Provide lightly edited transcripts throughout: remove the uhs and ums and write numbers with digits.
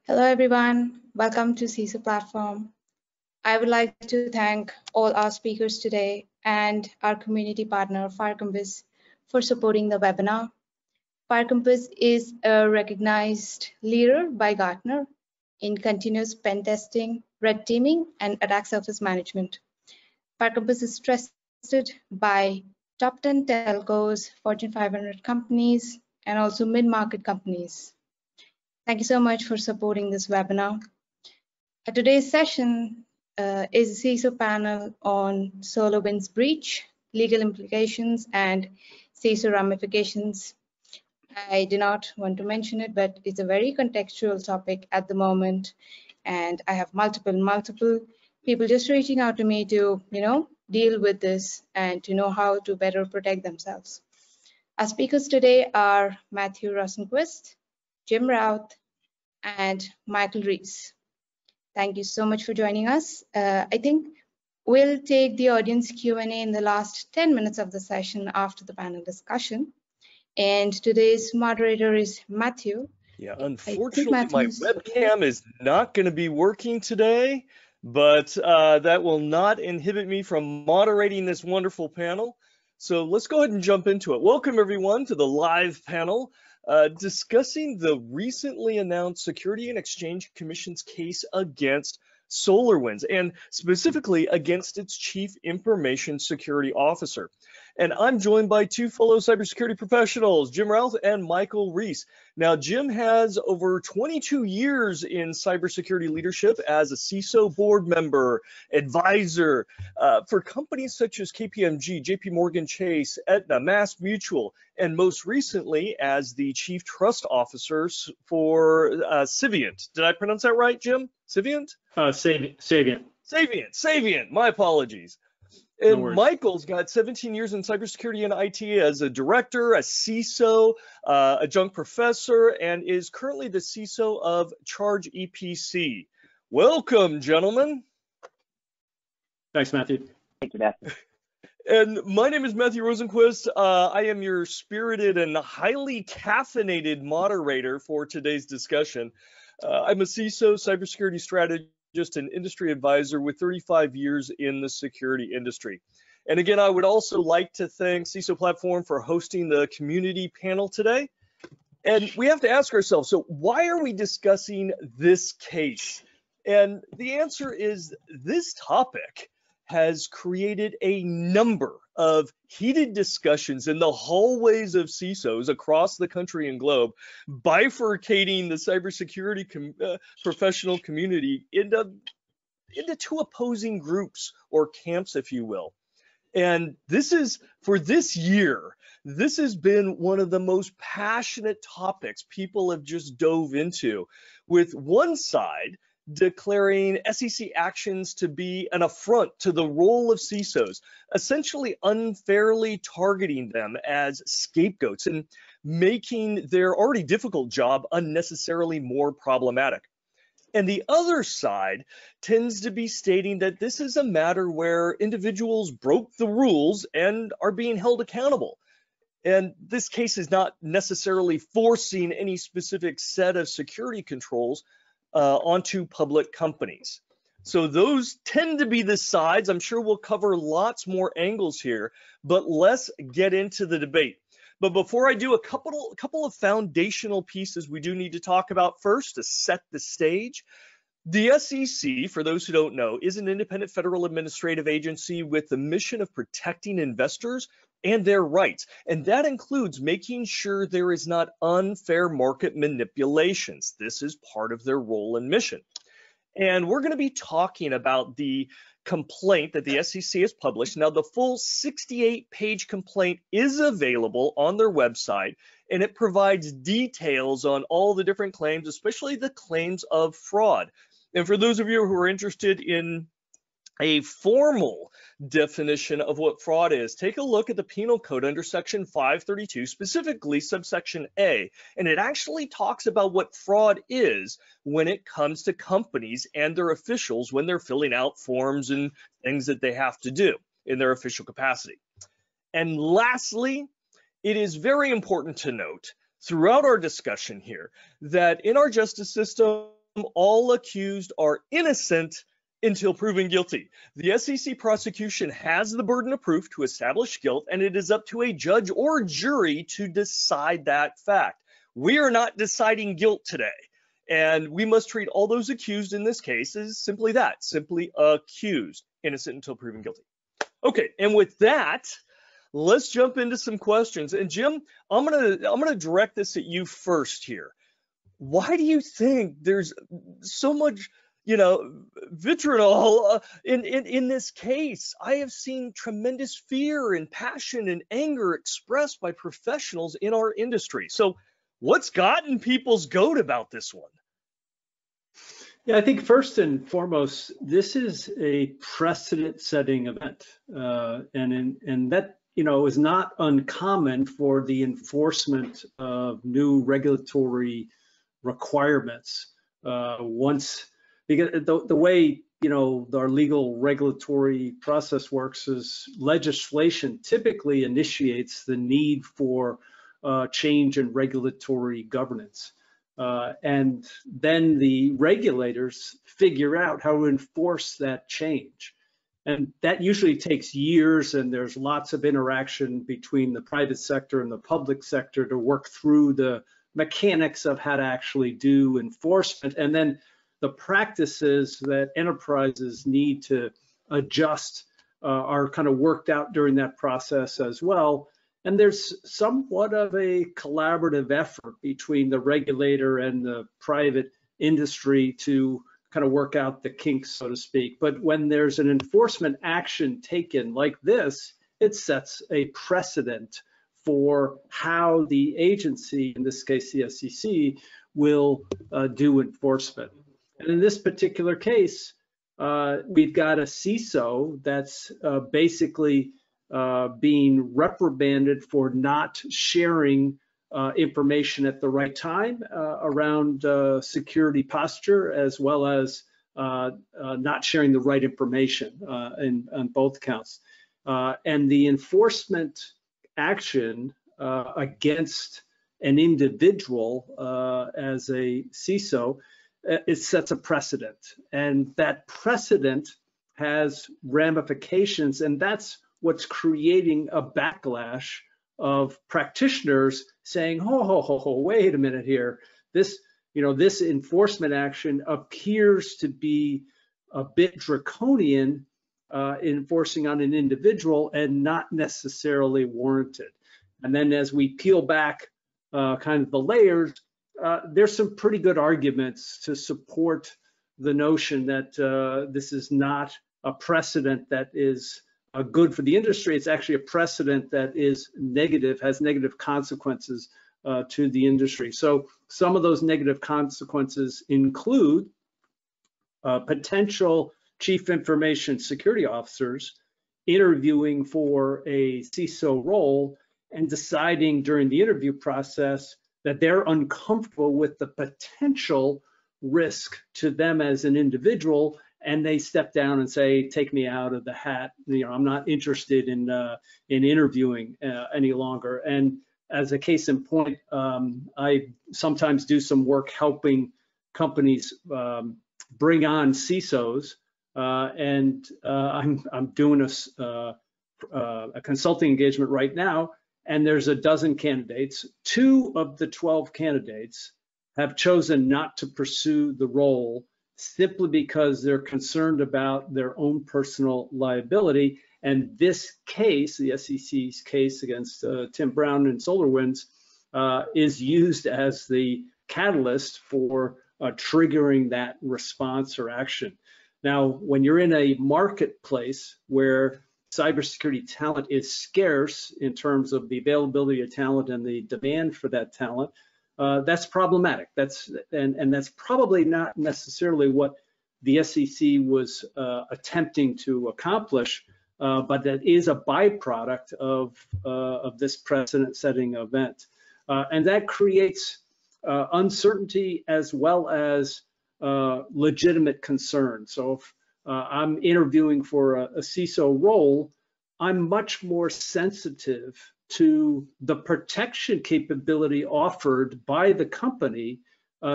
Hello, everyone. Welcome to CISO platform. I would like to thank all our speakers today and our community partner, FireCompass, for supporting the webinar. FireCompass is a recognized leader by Gartner in continuous pen testing, red teaming, and attack surface management. FireCompass is trusted by top 10 telcos, Fortune 500 companies, and also mid-market companies. Thank you so much for supporting this webinar. Today's session is a CISO panel on SolarWinds breach, legal implications, and CISO ramifications. I do not want to mention it, but it's a very contextual topic at the moment, and I have multiple people just reaching out to me to, deal with this and to know how to better protect themselves. Our speakers today are Matthew Rosenquist, Jim Routh, and Michael Reese. Thank you so much for joining us. I think we'll take the audience Q&A in the last 10 minutes of the session after the panel discussion. And today's moderator is Matthew. Yeah, unfortunately, my webcam is not going to be working today, but that will not inhibit me from moderating this wonderful panel. So let's go ahead and jump into it. Welcome, everyone, to the live panel discussing the recently announced Security and Exchange Commission's case against SolarWinds, and specifically against its Chief Information Security Officer. And I'm joined by two fellow cybersecurity professionals, Jim Routh and Michael Reese. Now, Jim has over 22 years in cybersecurity leadership as a CISO board member, advisor for companies such as KPMG, JP Morgan Chase, Aetna, Mass Mutual, and most recently as the Chief Trust Officer for Saviynt. Did I pronounce that right, Jim? Saviynt? Saviynt. My apologies. And no, Michael's got 17 years in cybersecurity and IT as a director, a CISO, adjunct professor, and is currently the CISO of Charge EPC. Welcome, gentlemen. Thanks, Matthew. Thank you, Matthew. And my name is Matthew Rosenquist. I am your spirited and highly caffeinated moderator for today's discussion. I'm a CISO, cybersecurity strategist, an industry advisor with 35 years in the security industry. And again, I would also like to thank CISO Platform for hosting the community panel today. And we have to ask ourselves, so why are we discussing this case? And the answer is this topic has created a number of heated discussions in the hallways of CISOs across the country and globe, bifurcating the cybersecurity professional community into two opposing groups or camps, if you will. And this is, for this year, this has been one of the most passionate topics people have just dove into, with one side declaring SEC actions to be an affront to the role of CISOs, essentially unfairly targeting them as scapegoats and making their already difficult job unnecessarily more problematic. And the other side tends to be stating that this is a matter where individuals broke the rules and are being held accountable. And this case is not necessarily forcing any specific set of security controls onto public companies. So those tend to be the sides. I'm sure we'll cover lots more angles here, but let's get into the debate. But before I do, a couple of foundational pieces we do need to talk about first to set the stage. The SEC, for those who don't know, is an independent federal administrative agency with the mission of protecting investors and their rights. And that includes making sure there is not unfair market manipulations. This is part of their role and mission. And we're going to be talking about the complaint that the SEC has published. Now, the full 68-page complaint is available on their website, and it provides details on all the different claims, especially the claims of fraud. And for those of you who are interested in a formal definition of what fraud is, take a look at the penal code under section 532, specifically subsection A, and it actually talks about what fraud is when it comes to companies and their officials when they're filling out forms and things that they have to do in their official capacity. And lastly, it is very important to note throughout our discussion here that in our justice system, all accused are innocent until proven guilty. The SEC prosecution has the burden of proof to establish guilt, and it is up to a judge or jury to decide that fact. We are not deciding guilt today, and we must treat all those accused in this case as simply that, simply accused, innocent until proven guilty. Okay, and with that, let's jump into some questions. And Jim, I'm gonna direct this at you first here. Why do you think there's so much, vitriol in this case? I have seen tremendous fear and passion and anger expressed by professionals in our industry. So what's gotten people's goat about this one? Yeah, I think first and foremost, this is a precedent-setting event, and that is not uncommon for the enforcement of new regulatory requirements. Because the way our legal regulatory process works is legislation typically initiates the need for change in regulatory governance. And then the regulators figure out how to enforce that change. And that usually takes years, and there's lots of interaction between the private sector and the public sector to work through the mechanics of how to actually do enforcement. And then the practices that enterprises need to adjust are kind of worked out during that process as well. And there's somewhat of a collaborative effort between the regulator and the private industry to kind of work out the kinks, so to speak. But when there's an enforcement action taken like this, it sets a precedent for how the agency, in this case the SEC, will do enforcement. And in this particular case, we've got a CISO that's basically being reprimanded for not sharing information at the right time around security posture, as well as not sharing the right information on both counts. And the enforcement action against an individual as a CISO, it sets a precedent. And that precedent has ramifications, and that's what's creating a backlash of practitioners saying, wait a minute here. This enforcement action appears to be a bit draconian, enforcing on an individual and not necessarily warranted. And then as we peel back kind of the layers, there's some pretty good arguments to support the notion that this is not a precedent that is good for the industry. It's actually a precedent that is negative, has negative consequences to the industry. So some of those negative consequences include potential chief information security officers interviewing for a CISO role and deciding during the interview process that they're uncomfortable with the potential risk to them as an individual, and they step down and say, take me out of the hat. I'm not interested in interviewing any longer. And as a case in point, I sometimes do some work helping companies bring on CISOs, and I'm doing a consulting engagement right now, and there's a dozen candidates. 2 of the 12 candidates have chosen not to pursue the role simply because they're concerned about their own personal liability. And this case, the SEC's case against Tim Brown and SolarWinds, is used as the catalyst for triggering that response or action. Now, when you're in a marketplace where cybersecurity talent is scarce in terms of the availability of talent and the demand for that talent, that's problematic. That's probably not necessarily what the SEC was attempting to accomplish, but that is a byproduct of this precedent-setting event, and that creates uncertainty as well as legitimate concern. So if I'm interviewing for a CISO role, I'm much more sensitive to the protection capability offered by the company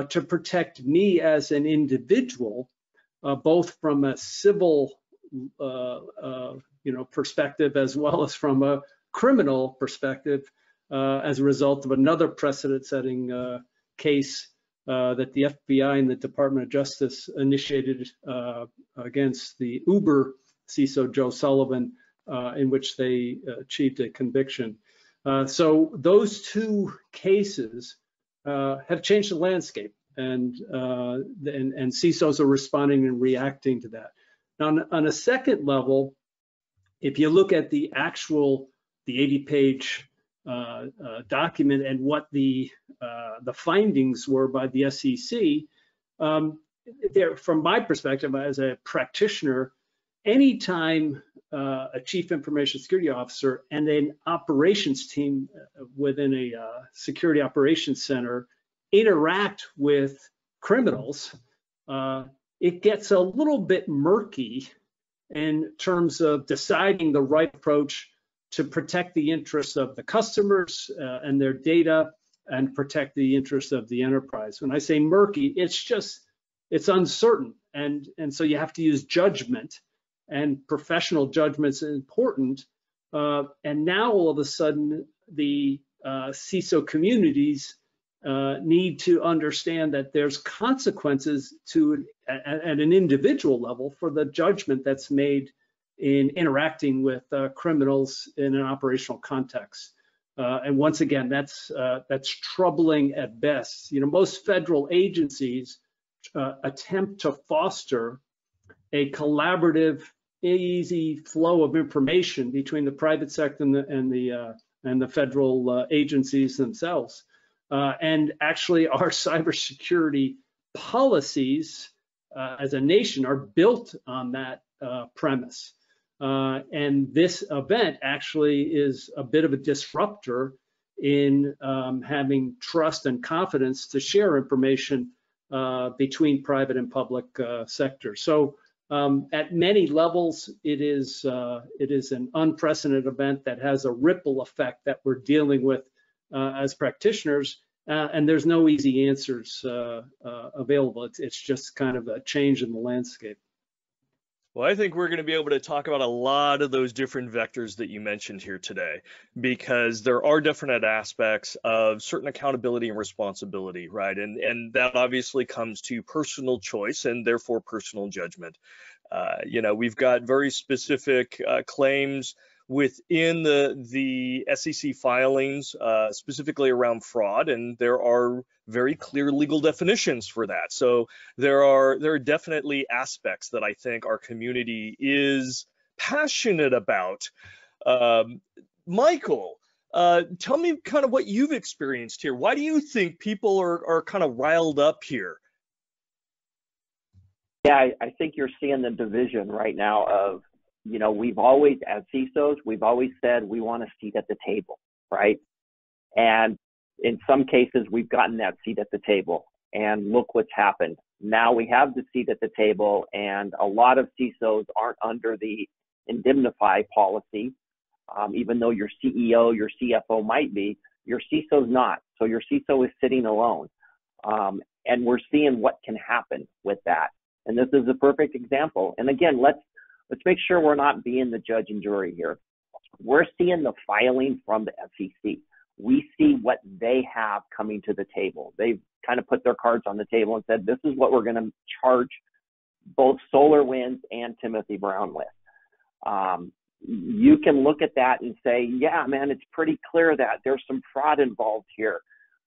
to protect me as an individual, both from a civil perspective as well as from a criminal perspective, as a result of another precedent-setting case that the FBI and the Department of Justice initiated against the Uber CISO Joe Sullivan, in which they achieved a conviction. So those two cases have changed the landscape, and CISOs are responding and reacting to that. Now, on a second level, if you look at the 80-page document and what the findings were by the SEC, from my perspective as a practitioner, anytime a chief information security officer and an operations team within a security operations center interact with criminals, it gets a little bit murky in terms of deciding the right approach to protect the interests of the customers and their data, and protect the interests of the enterprise. When I say murky, it's uncertain, and so you have to use judgment, and professional judgment's important. And now all of a sudden, the CISO communities need to understand that there's consequences to at an individual level for the judgment that's made in interacting with criminals in an operational context. And once again, that's troubling at best. Most federal agencies attempt to foster a collaborative, easy flow of information between the private sector and the federal agencies themselves. And actually, our cybersecurity policies as a nation are built on that premise. And this event actually is a bit of a disruptor in having trust and confidence to share information between private and public sectors. So at many levels, it is an unprecedented event that has a ripple effect that we're dealing with as practitioners, and there's no easy answers available. It's just kind of a change in the landscape. Well, I think we're going to be able to talk about a lot of those different vectors that you mentioned here today, because there are definite aspects of certain accountability and responsibility, right? And that obviously comes to personal choice and therefore personal judgment. We've got very specific claims within the SEC filings, specifically around fraud, and there are very clear legal definitions for that. So there are definitely aspects that I think our community is passionate about. Michael, tell me kind of what you've experienced here. Why do you think people are kind of riled up here? Yeah, I think you're seeing the division right now of, we've always, as CISOs, we've always said we want a seat at the table, right? And in some cases, we've gotten that seat at the table, and look what's happened. Now we have the seat at the table, and a lot of CISOs aren't under the indemnify policy, even though your CEO, your CFO might be, your CISO's not. So your CISO is sitting alone. And we're seeing what can happen with that. And this is a perfect example. And again, let's make sure we're not being the judge and jury here. We're seeing the filing from the SEC. We see what they have coming to the table. They've kind of put their cards on the table and said, this is what we're going to charge both SolarWinds and Timothy Brown with. You can look at that and say, yeah, man, it's pretty clear that there's some fraud involved here.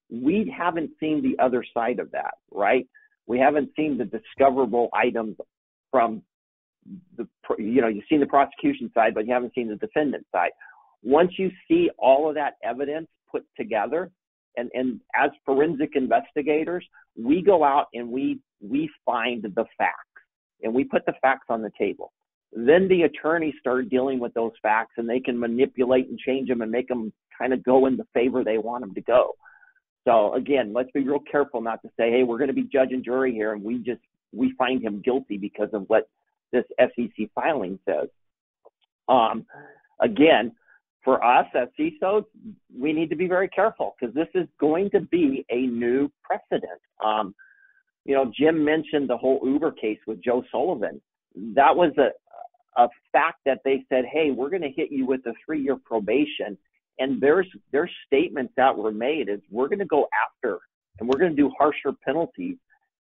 We haven't seen the other side of that, right? We haven't seen the discoverable items from you've seen the prosecution side, but you haven't seen the defendant side. Once you see all of that evidence put together, and as forensic investigators, we go out and we find the facts, and we put the facts on the table. Then the attorneys start dealing with those facts, and they can manipulate and change them and make them kind of go in the favor they want them to go. So again, let's be real careful not to say, hey, we're going to be judge and jury here, and we find him guilty because of what this SEC filing says. Again, for us as CISOs, we need to be very careful because this is going to be a new precedent. You know, Jim mentioned the whole Uber case with Joe Sullivan. That was a fact that they said, hey, we're going to hit you with a 3-year probation. And there's statements that were made is we're going to go after and we're going to do harsher penalties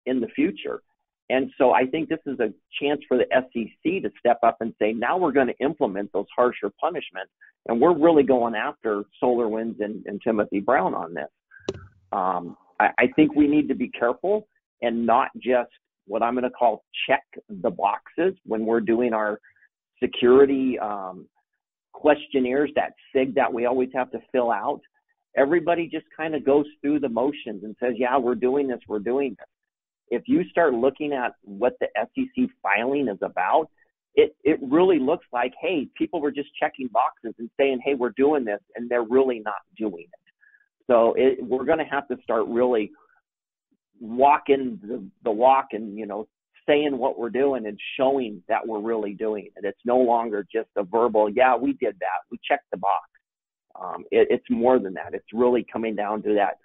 in the future. And so I think this is a chance for the SEC to step up and say, now we're going to implement those harsher punishments. And we're really going after SolarWinds and Timothy Brown on this. I think we need to be careful and not just what I'm going to call check the boxes when we're doing our security questionnaires, that SIG that we always have to fill out. Everybody just kind of goes through the motions and says, yeah, we're doing this, we're doing this. If you start looking at what the SEC filing is about, it really looks like, hey, people were just checking boxes and saying, hey, we're doing this, and they're really not doing it. So we're going to have to start really walking the walk and, you know, saying what we're doing and showing that we're really doing it. It's no longer just a verbal, yeah, we did that, we checked the box. It's more than that. It's really coming down to that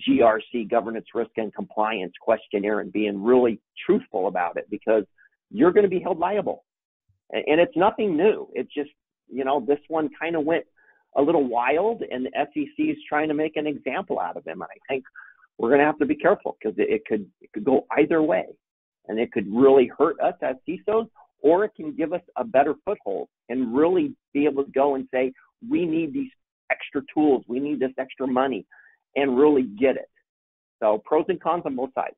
GRC, governance, risk, and compliance questionnaire and being really truthful about it, because you're going to be held liable. And it's nothing new. It's just, you know, this one kind of went a little wild, and the SEC is trying to make an example out of him. And I think we're going to have to be careful because it could go either way. And it could really hurt us as CISOs, or it can give us a better foothold and really be able to go and say, we need these extra tools, we need this extra money, and really get it. So pros and cons on both sides.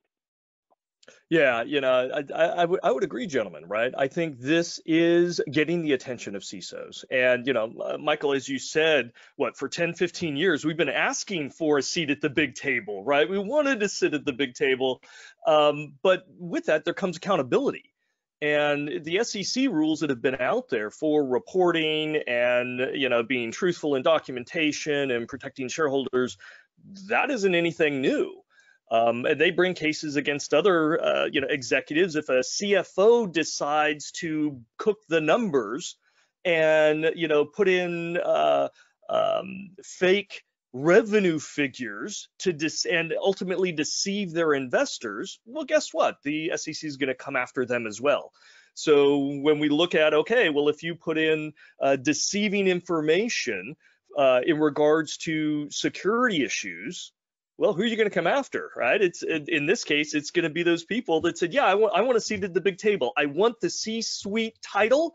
Yeah, you know, I would agree, gentlemen, right? I think this is getting the attention of CISOs. And, you know, Michael, as you said, for 10, 15 years, we've been asking for a seat at the big table, right? We wanted to sit at the big table. But with that, there comes accountability. And the SEC rules that have been out there for reporting and, you know, being truthful in documentation and protecting shareholders, that isn't anything new. And they bring cases against other, you know, executives. If a CFO decides to cook the numbers and, you know, put in fake revenue figures and ultimately deceive their investors, well, guess what? The SEC is going to come after them as well. So when we look at, okay, well, if you put in deceiving information in regards to security issues, well, who are you going to come after, right? In this case, it's going to be those people that said, yeah, I want a seat at the big table. I want the C-suite title.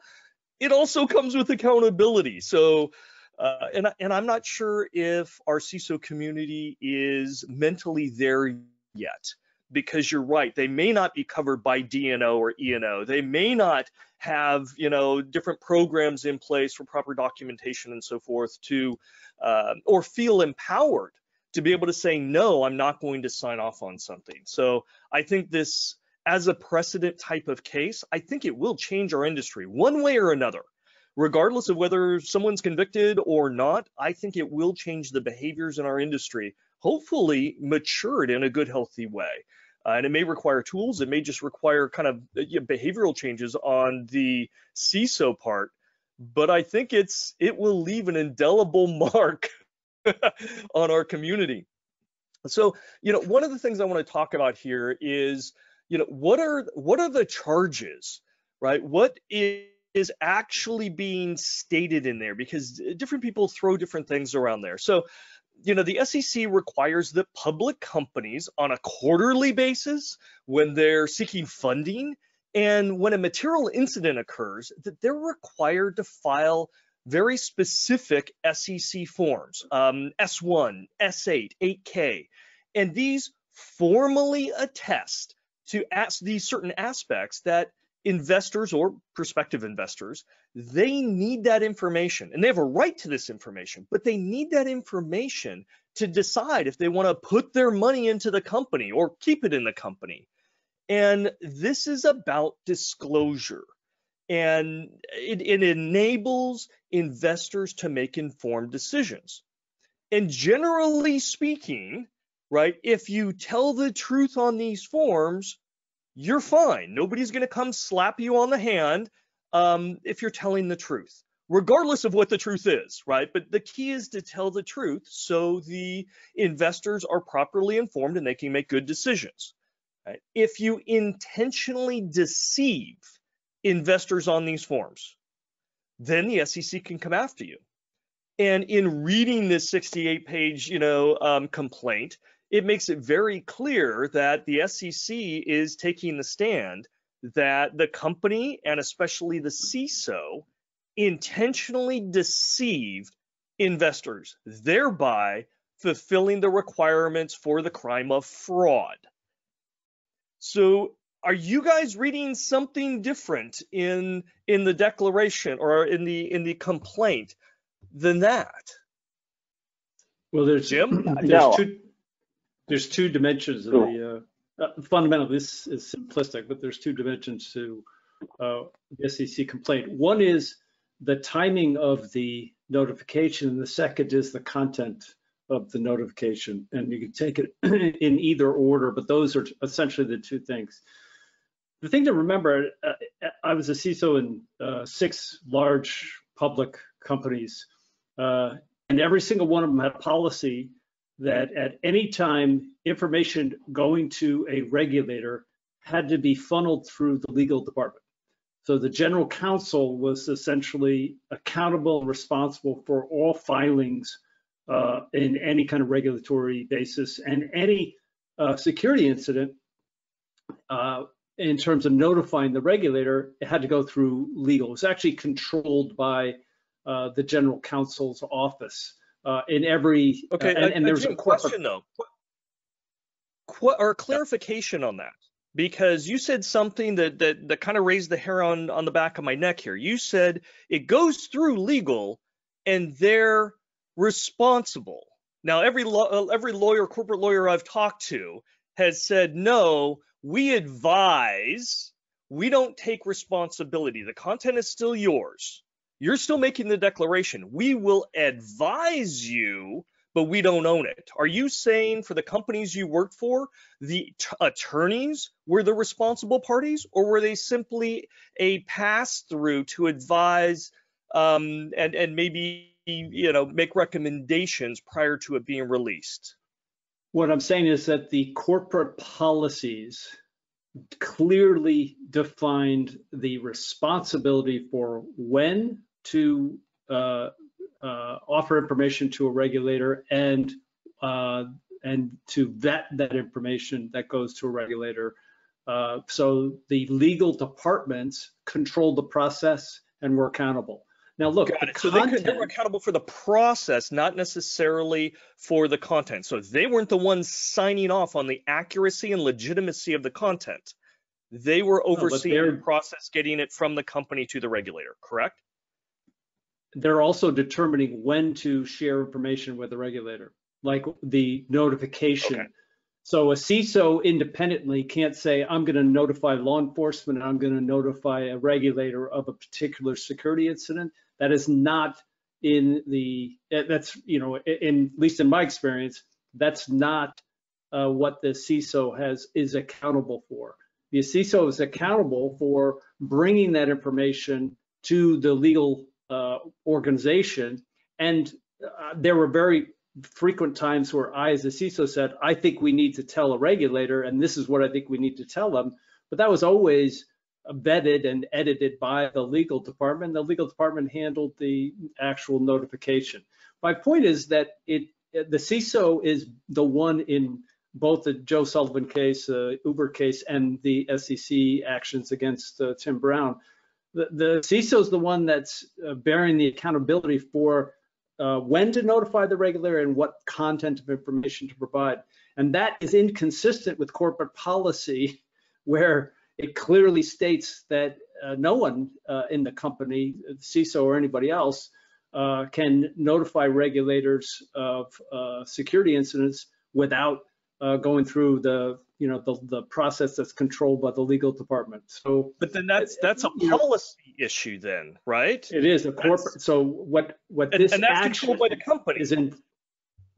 It also comes with accountability. So, and I'm not sure if our CISO community is mentally there yet, because you're right. They may not be covered by D&O or E&O. They may not have, you know, different programs in place for proper documentation and so forth to, or feel empowered to be able to say, no, I'm not going to sign off on something. So I think this, as a precedent type of case, I think it will change our industry one way or another. Regardless of whether someone's convicted or not, I think it will change the behaviors in our industry, hopefully mature it in a good, healthy way. And it may require tools. It may just require kind of behavioral changes on the CISO part. But I think it will leave an indelible mark on our community. So, you know, one of the things I want to talk about here is, you know, what are the charges, right? What is actually being stated in there? Because different people throw different things around there. So, you know, the SEC requires that public companies on a quarterly basis, when they're seeking funding and when a material incident occurs, that they're required to file very specific SEC forms, S1, S8, 8K, and these formally attest to these certain aspects that investors or prospective investors, they need that information, and they have a right to this information, but they need that information to decide if they want to put their money into the company or keep it in the company. And this is about disclosure. And it enables investors to make informed decisions. And generally speaking, right, if you tell the truth on these forms, you're fine. Nobody's going to come slap you on the hand if you're telling the truth. regardless of what the truth is, right? But the key is to tell the truth so the investors are properly informed and they can make good decisions. Right? If you intentionally deceive investors on these forms, then the SEC can come after you. And in reading this 68-page, complaint, it makes it very clear that the SEC is taking the stand that the company and especially the CISO intentionally deceived investors, thereby fulfilling the requirements for the crime of fraud. So are you guys reading something different in the declaration or in the complaint than that? Well, there's Jim? there's two dimensions of the fundamentally. This is simplistic, but there's two dimensions to the SEC complaint. One is the timing of the notification, and the second is the content of the notification. And you can take it in either order, but those are essentially the two things. The thing to remember, I was a CISO in 6 large public companies, and every single one of them had a policy that at any time information going to a regulator had to be funneled through the legal department. So the general counsel was essentially accountable and responsible for all filings in any kind of regulatory basis, and any security incident in terms of notifying the regulator, it had to go through legal. It was actually controlled by the general counsel's office in every. Okay, and there's a question though, or clarification on that, because you said something that kind of raised the hair on the back of my neck here. You said it goes through legal and they're responsible. Now, every lawyer, corporate lawyer I've talked to has said, no, we advise, we don't take responsibility. The content is still yours. You're still making the declaration. We will advise you, but we don't own it. Are you saying for the companies you worked for, the attorneys were the responsible parties, or were they simply a pass-through to advise and maybe make recommendations prior to it being released? What I'm saying is that the corporate policies clearly defined the responsibility for when to offer information to a regulator and to vet that information that goes to a regulator. So the legal departments control the process and were accountable. Now, look, so they were accountable for the process, not necessarily for the content. So they weren't the ones signing off on the accuracy and legitimacy of the content. They were overseeing the process, getting it from the company to the regulator, correct? They're also determining when to share information with the regulator, like the notification. Okay. So a CISO independently can't say, I'm going to notify law enforcement and I'm going to notify a regulator of a particular security incident. That is not in the, that's, at least in my experience, that's not what the CISO is accountable for. The CISO is accountable for bringing that information to the legal organization. And there were very frequent times where I, as a CISO, said, I think we need to tell a regulator, and this is what I think we need to tell them. But that was always vetted and edited by the legal department. The legal department handled the actual notification. My point is that the CISO is the one in both the Joe Sullivan case, Uber case, and the SEC actions against Tim Brown. The CISO is the one that's bearing the accountability for when to notify the regulator and what content of information to provide. And that is inconsistent with corporate policy, where it clearly states that no one in the company, CISO or anybody else, can notify regulators of security incidents without going through the process that's controlled by the legal department. So, but then that's a policy issue, then, right? It is a corporate. So what this and that's action controlled by the company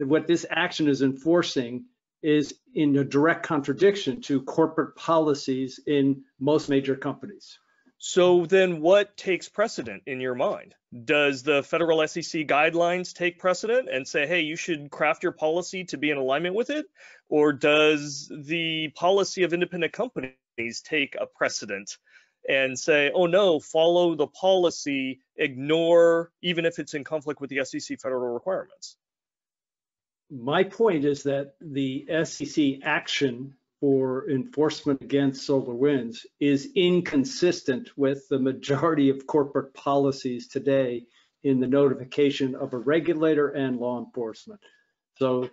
what this action is enforcing is in a direct contradiction to corporate policies in most major companies. So then what takes precedent in your mind? Does the federal SEC guidelines take precedent and say, hey, you should craft your policy to be in alignment with it? Or does the policy of independent companies take a precedent and say, oh no, follow the policy, ignore, even if it's in conflict with the SEC federal requirements? My point is that the SEC action for enforcement against SolarWinds is inconsistent with the majority of corporate policies today in the notification of a regulator and law enforcement. So,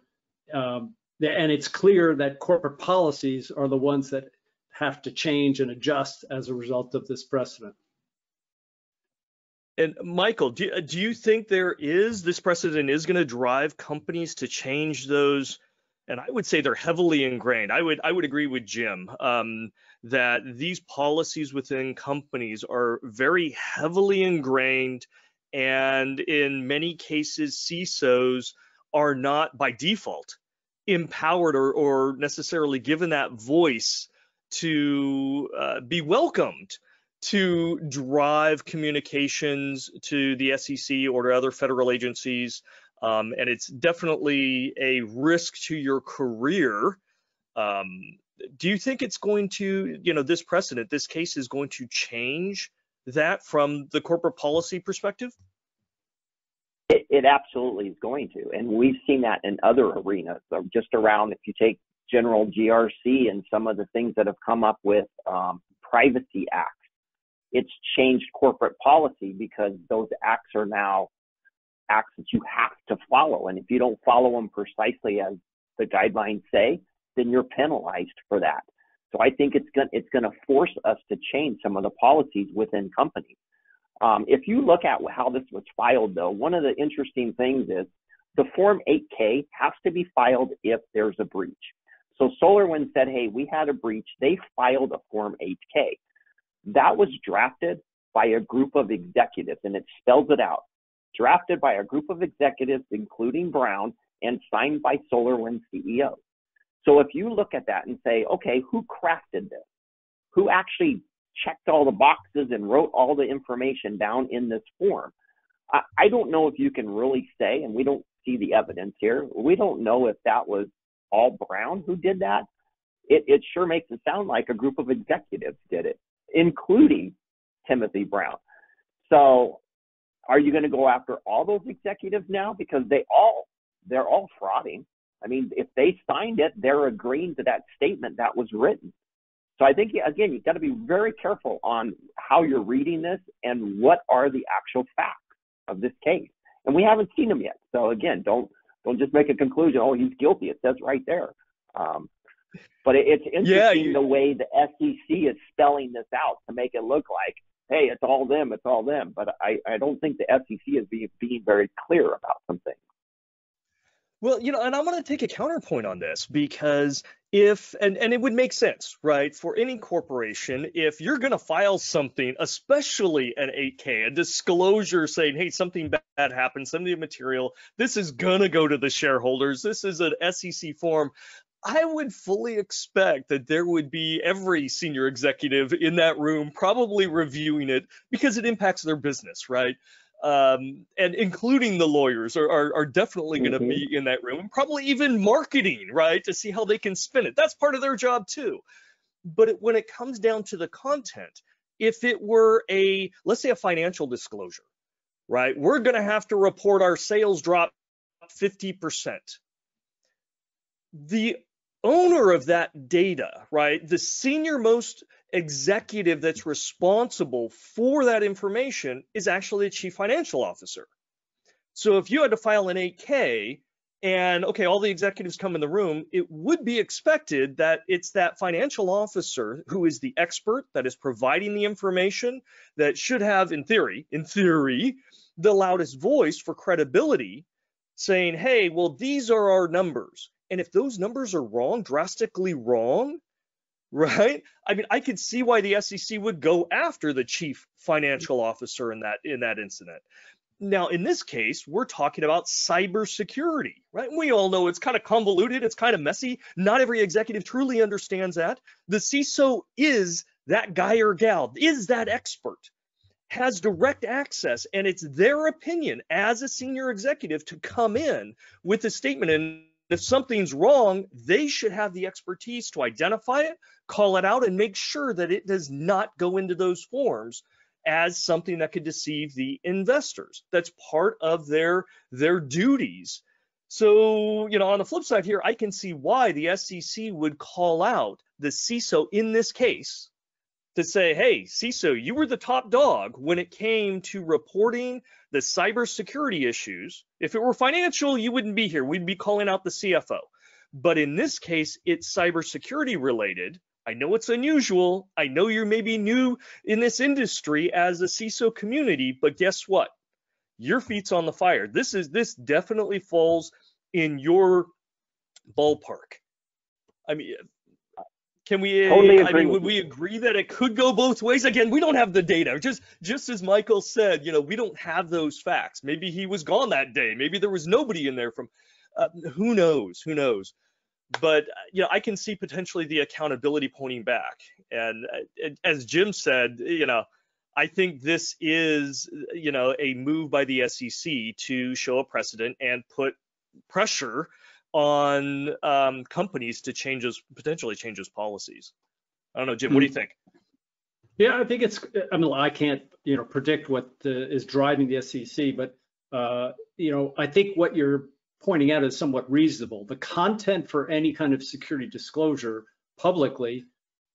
and it's clear that corporate policies are the ones that have to change and adjust as a result of this precedent. And Michael, do you think this precedent is going to drive companies to change those? And I would say they're heavily ingrained. I would agree with Jim that these policies within companies are very heavily ingrained, and in many cases, CISOs are not by default empowered or necessarily given that voice to be welcomed to drive communications to the SEC or to other federal agencies. And it's definitely a risk to your career. Do you think it's going to, this precedent, this case is going to change that from the corporate policy perspective? It absolutely is going to. And we've seen that in other arenas. So just around, if you take general GRC and some of the things that have come up with privacy acts, it's changed corporate policy because those acts are now acts that you have to follow. And if you don't follow them precisely as the guidelines say, then you're penalized for that. So I think it's going to force us to change some of the policies within companies. If you look at how this was filed, though, one of the interesting things is the Form 8K has to be filed if there's a breach. So SolarWinds said, hey, we had a breach. They filed a Form 8K. That was drafted by a group of executives, and it spells it out. Drafted by a group of executives, including Brown, and signed by SolarWinds CEO. So if you look at that and say, okay, who crafted this? Who actually checked all the boxes and wrote all the information down in this form? I don't know if you can really say, and we don't see the evidence here, we don't know if that was all Brown who did that. It sure makes it sound like a group of executives did it, including Timothy Brown. So are you going to go after all those executives now? Because they're all frauding. I mean, if they signed it, they're agreeing to that statement that was written. So I think, again, you've got to be very careful on how you're reading this and what are the actual facts of this case. And we haven't seen them yet. So again, don't just make a conclusion, oh, he's guilty. It says right there. But it's interesting the way the SEC is spelling this out to make it look like, hey, it's all them, it's all them. But I don't think the SEC is being very clear about some things. Well, and I'm going to take a counterpoint on this because and it would make sense, right, for any corporation, if you're going to file something, especially an 8K, a disclosure saying, hey, something bad happened, something material, this is going to go to the shareholders, this is an SEC form, I would fully expect that there would be every senior executive in that room probably reviewing it because it impacts their business, right? And including the lawyers are definitely going to be in that room, and probably even marketing, right, to see how they can spin it. That's part of their job too. But when it comes down to the content, if it were let's say a financial disclosure, right, we're going to have to report our sales drop 50%. The owner of that data, right, the senior most executive that's responsible for that information is actually a chief financial officer. So if you had to file an 8K and, okay, all the executives come in the room, it would be expected that it's that financial officer who is the expert that is providing the information that should have, in theory, the loudest voice for credibility, saying, hey, well, these are our numbers. And if those numbers are wrong, drastically wrong, right? I mean, I could see why the SEC would go after the chief financial officer in that incident. Now, in this case, we're talking about cybersecurity, right? We all know it's kind of convoluted, it's kind of messy. Not every executive truly understands that. The CISO is that guy or gal is that expert, has direct access, and it's their opinion as a senior executive to come in with a statement. And if something's wrong, they should have the expertise to identify it, call it out, and make sure that it does not go into those forms as something that could deceive the investors. That's part of their duties. So, on the flip side here, I can see why the SEC would call out the CISO in this case to say, hey, CISO, you were the top dog when it came to reporting the cybersecurity issues. If it were financial, you wouldn't be here. We'd be calling out the CFO. But in this case, it's cybersecurity related. I know it's unusual. I know you're maybe new in this industry as a CISO community, but guess what? Your feet's on the fire. This definitely falls in your ballpark. I mean, can we? Totally I agree mean, with would we agree that it could go both ways? Again, we don't have the data. Just as Michael said, we don't have those facts. Maybe he was gone that day. Maybe there was nobody in there from. Who knows? Who knows? But I can see potentially the accountability pointing back. And as Jim said, I think this is a move by the SEC to show a precedent and put pressure on companies to potentially change those policies. I don't know, Jim, what do you think? Yeah, I think I can't, predict what is driving the SEC, but, I think what you're pointing out is somewhat reasonable. The content for any kind of security disclosure publicly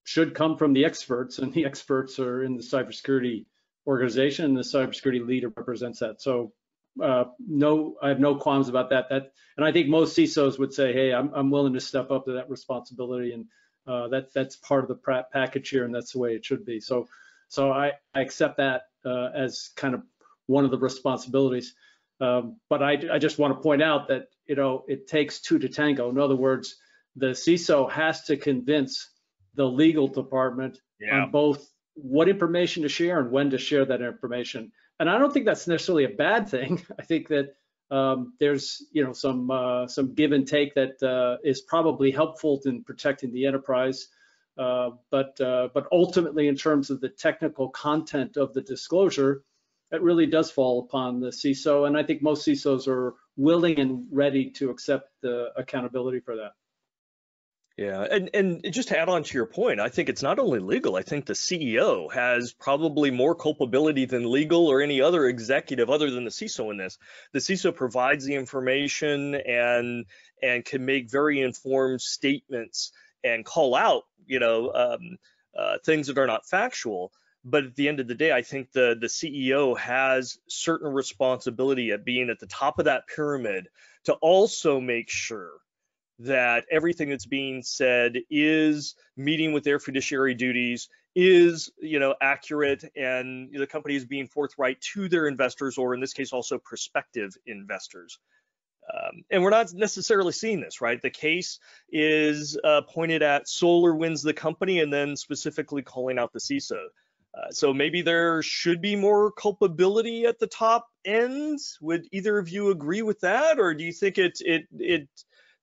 should come from the experts, and the experts are in the cybersecurity organization, and the cybersecurity leader represents that. So no, I have no qualms about that. And I think most CISOs would say, hey, I'm willing to step up to that responsibility, and that's part of the package here, and that's the way it should be. So I accept that as kind of one of the responsibilities. But I just want to point out that it takes two to tango. In other words, the CISO has to convince the legal department on both what information to share and when to share that information. And I don't think that's necessarily a bad thing. I think that there's some give and take that is probably helpful in protecting the enterprise. But ultimately, in terms of the technical content of the disclosure, it really does fall upon the CISO. And I think most CISOs are willing and ready to accept the accountability for that. Yeah, and just to add on to your point, I think it's not only legal. I think the CEO has probably more culpability than legal or any other executive other than the CISO in this. The CISO provides the information and can make very informed statements and call out, things that are not factual. But at the end of the day, I think the CEO has certain responsibility at being at the top of that pyramid to also make sure that everything that's being said is meeting with their fiduciary duties, is accurate, and the company is being forthright to their investors, or in this case also prospective investors. And we're not necessarily seeing this, right? The case is pointed at SolarWinds, the company, and then specifically calling out the CISO. So maybe there should be more culpability at the top end. Would either of you agree with that, or do you think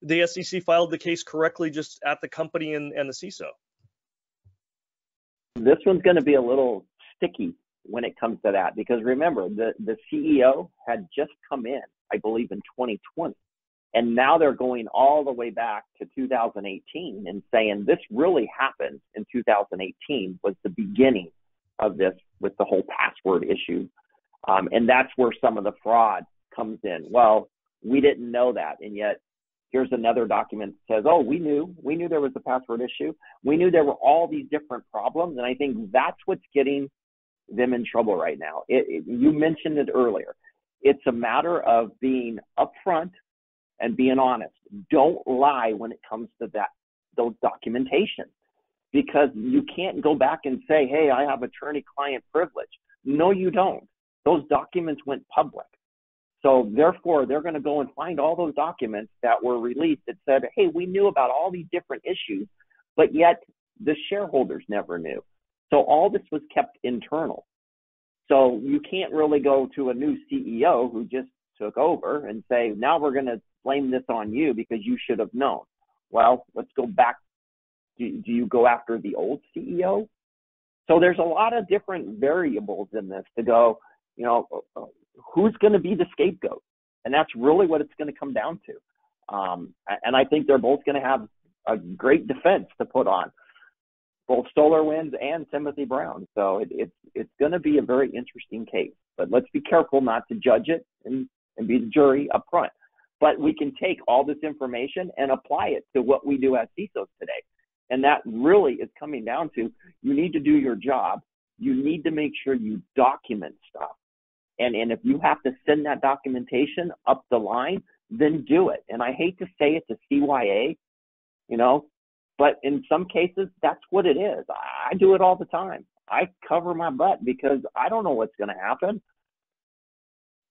the SEC filed the case correctly just at the company and the CISO? This one's going to be a little sticky when it comes to that, because remember, the CEO had just come in, I believe, in 2020. And now they're going all the way back to 2018 and saying this really happened in 2018 was the beginning of this with the whole password issue. And that's where some of the fraud comes in. Well, we didn't know that. And yet here's another document that says, oh, we knew there was a password issue. We knew there were all these different problems. And I think that's what's getting them in trouble right now. You mentioned it earlier. It's a matter of being upfront and being honest. Don't lie when it comes to those documentation, because you can't go back and say, hey, I have attorney-client privilege. No, you don't. Those documents went public. So therefore, they're going to go and find all those documents that were released that said, hey, we knew about all these different issues, but yet the shareholders never knew. So all this was kept internal. So you can't really go to a new CEO who just took over and say, now we're going to blame this on you because you should have known. Well, let's go back. Do you go after the old CEO So there's a lot of different variables in this to go, you know, who's going to be the scapegoat? And that's really what it's going to come down to. And I think they're both going to have a great defense to put on, both SolarWinds and Timothy Brown. So it's going to be a very interesting case. But let's be careful not to judge it and be the jury up front. But we can take all this information and apply it to what we do as CISOs today. And that really is coming down to, you need to do your job. You need to make sure you document stuff. And if you have to send that documentation up the line, then do it. And I hate to say it to CYA, you know, but in some cases, that's what it is. I do it all the time. I cover my butt because I don't know what's going to happen.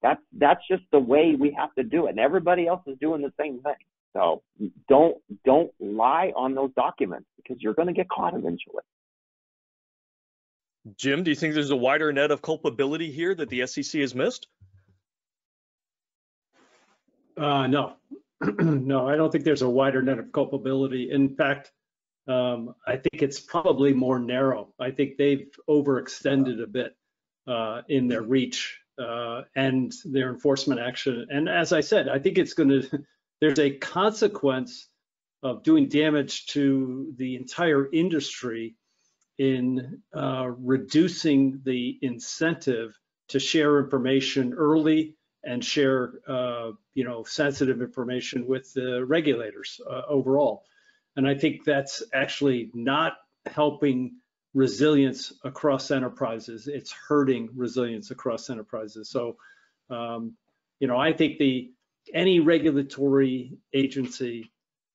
That's just the way we have to do it. And everybody else is doing the same thing. So don't lie on those documents because you're going to get caught eventually. Jim, do you think there's a wider net of culpability here that the SEC has missed? No, no, I don't think there's a wider net of culpability. In fact, I think it's probably more narrow. I think they've overextended a bit in their reach and their enforcement action. And as I said, I think it's going to, there's a consequence of doing damage to the entire industry in reducing the incentive to share information early and share, sensitive information with the regulators overall. And I think that's actually not helping resilience across enterprises. It's hurting resilience across enterprises. So, I think any regulatory agency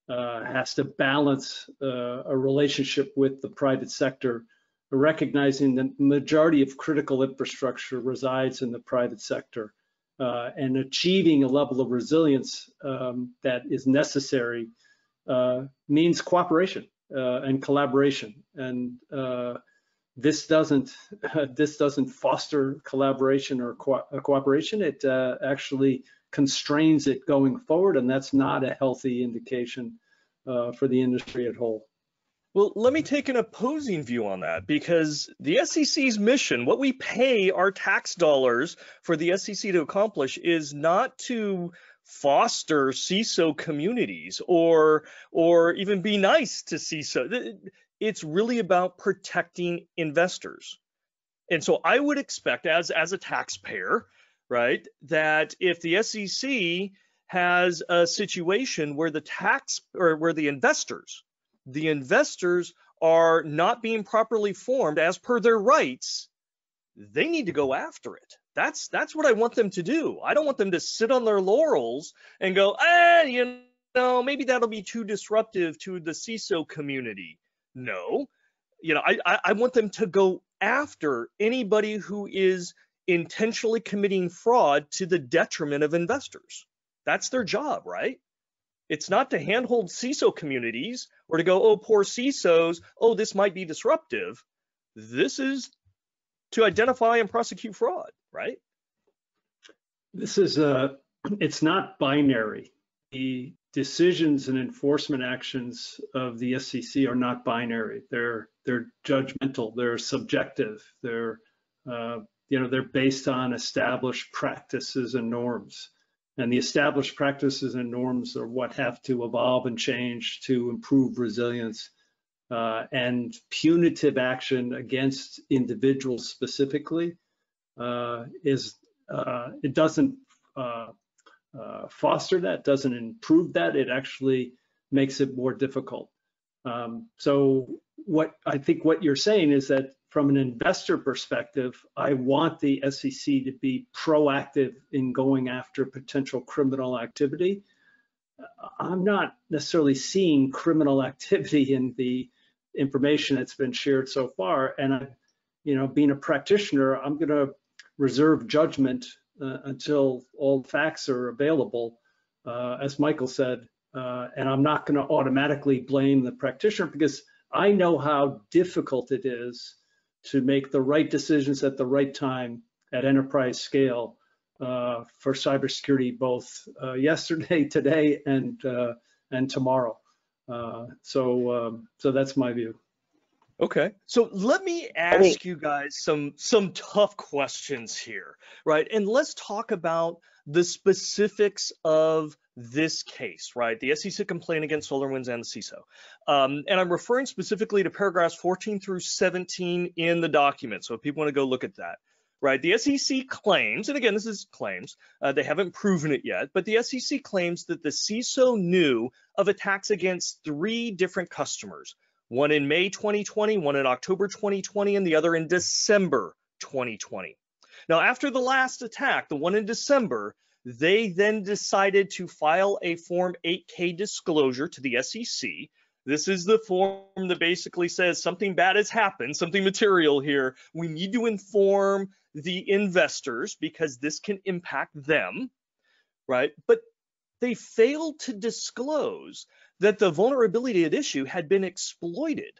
has to balance a relationship with the private sector, recognizing that the majority of critical infrastructure resides in the private sector, and achieving a level of resilience that is necessary means cooperation and collaboration. And this doesn't foster collaboration or cooperation. It actually constrains it going forward, and that's not a healthy indication for the industry as a whole. Well, let me take an opposing view on that, because the SEC's mission, what we pay our tax dollars for the SEC to accomplish, is not to foster CISO communities or even be nice to CISO. It's really about protecting investors. And so I would expect as a taxpayer, right, that if the SEC has a situation where the investors are not being properly formed as per their rights, they need to go after it. That's what I want them to do. I don't want them to sit on their laurels and go, maybe that'll be too disruptive to the CISO community. No, I want them to go after anybody who is intentionally committing fraud to the detriment of investors. That's their job, right? It's not to handhold CISO communities or to go, oh, poor CISOs, oh, this might be disruptive. This is to identify and prosecute fraud, right? This is it's not binary. The decisions and enforcement actions of the SEC are not binary. They're judgmental. They're subjective. They're based on established practices and norms. And the established practices and norms are what have to evolve and change to improve resilience. And punitive action against individuals specifically it doesn't foster that, doesn't improve that. It actually makes it more difficult. So what you're saying is that from an investor perspective, I want the SEC to be proactive in going after potential criminal activity. I'm not necessarily seeing criminal activity in the information that's been shared so far. And being a practitioner, I'm going to reserve judgment until all facts are available, as Michael said. And I'm not going to automatically blame the practitioner, because I know how difficult it is to make the right decisions at the right time at enterprise scale for cybersecurity, both yesterday, today, and tomorrow. So that's my view. Okay, so let me ask you guys some tough questions here, right? And let's talk about the specifics of this case, right? The SEC complaint against SolarWinds and the CISO. And I'm referring specifically to paragraphs 14 through 17 in the document. So if people want to go look at that, right? The SEC claims, and again, this is claims, they haven't proven it yet, but the SEC claims that the CISO knew of attacks against 3 different customers. One in May 2020, one in October 2020, and the other in December 2020. Now, after the last attack, the one in December, they then decided to file a Form 8K disclosure to the SEC. This is the form that basically says something bad has happened, something material here. We need to inform the investors because this can impact them, right? But they failed to disclose that the vulnerability at issue had been exploited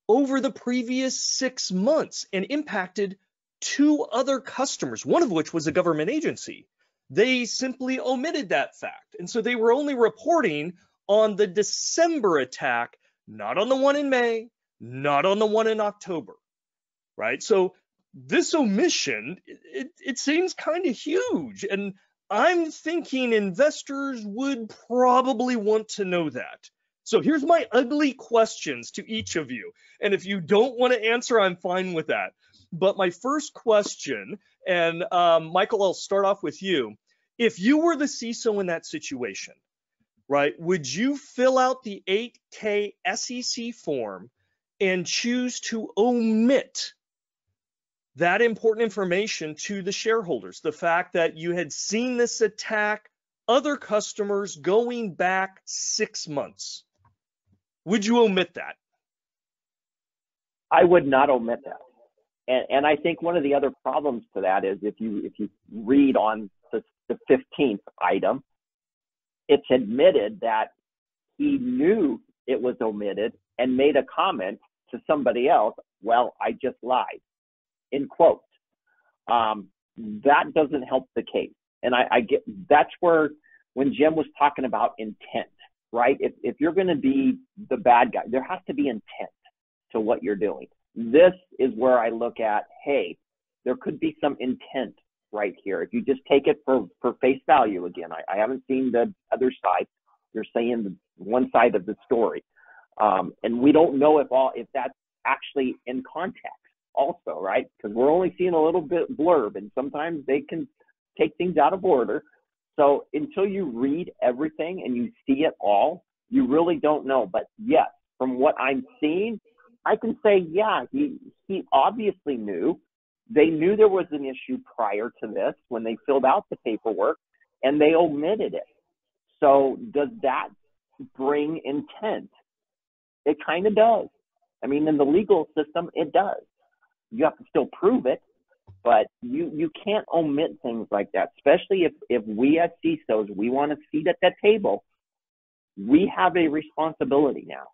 over the previous 6 months and impacted 2 other customers, one of which was a government agency. They simply omitted that fact. And so they were only reporting on the December attack, not on the one in May, not on the one in October, right? So this omission, it seems kind of huge. And I'm thinking investors would probably want to know that. So here's my ugly questions to each of you. And if you don't want to answer, I'm fine with that. But my first question, and Michael, I'll start off with you. If you were the CISO in that situation, right, would you fill out the 8K SEC form and choose to omit that important information to the shareholders? The fact that you had seen this attack, other customers going back 6 months. Would you omit that? I would not omit that. And I think one of the other problems to that is if you read on the 15th item, it's admitted that he knew it was omitted and made a comment to somebody else, well, I just lied, in quotes. That doesn't help the case. And I get, that's where, when Jim was talking about intent, right? If you're going to be the bad guy, there has to be intent to what you're doing. This is where I look at, hey, there could be some intent right here. If you just take it for face value, again, I haven't seen the other side. You're saying the one side of the story. And we don't know if that's actually in context also, right? Because we're only seeing a little bit blurb, and sometimes they can take things out of order. So until you read everything and you see it all, you really don't know. But yes, from what I'm seeing, I can say, yeah, he obviously knew. They knew there was an issue prior to this when they filled out the paperwork, and they omitted it. So does that bring intent? It kind of does. I mean, in the legal system, it does. You have to still prove it, but you can't omit things like that, especially if we as CISOs, we want a seat at that table. We have a responsibility now.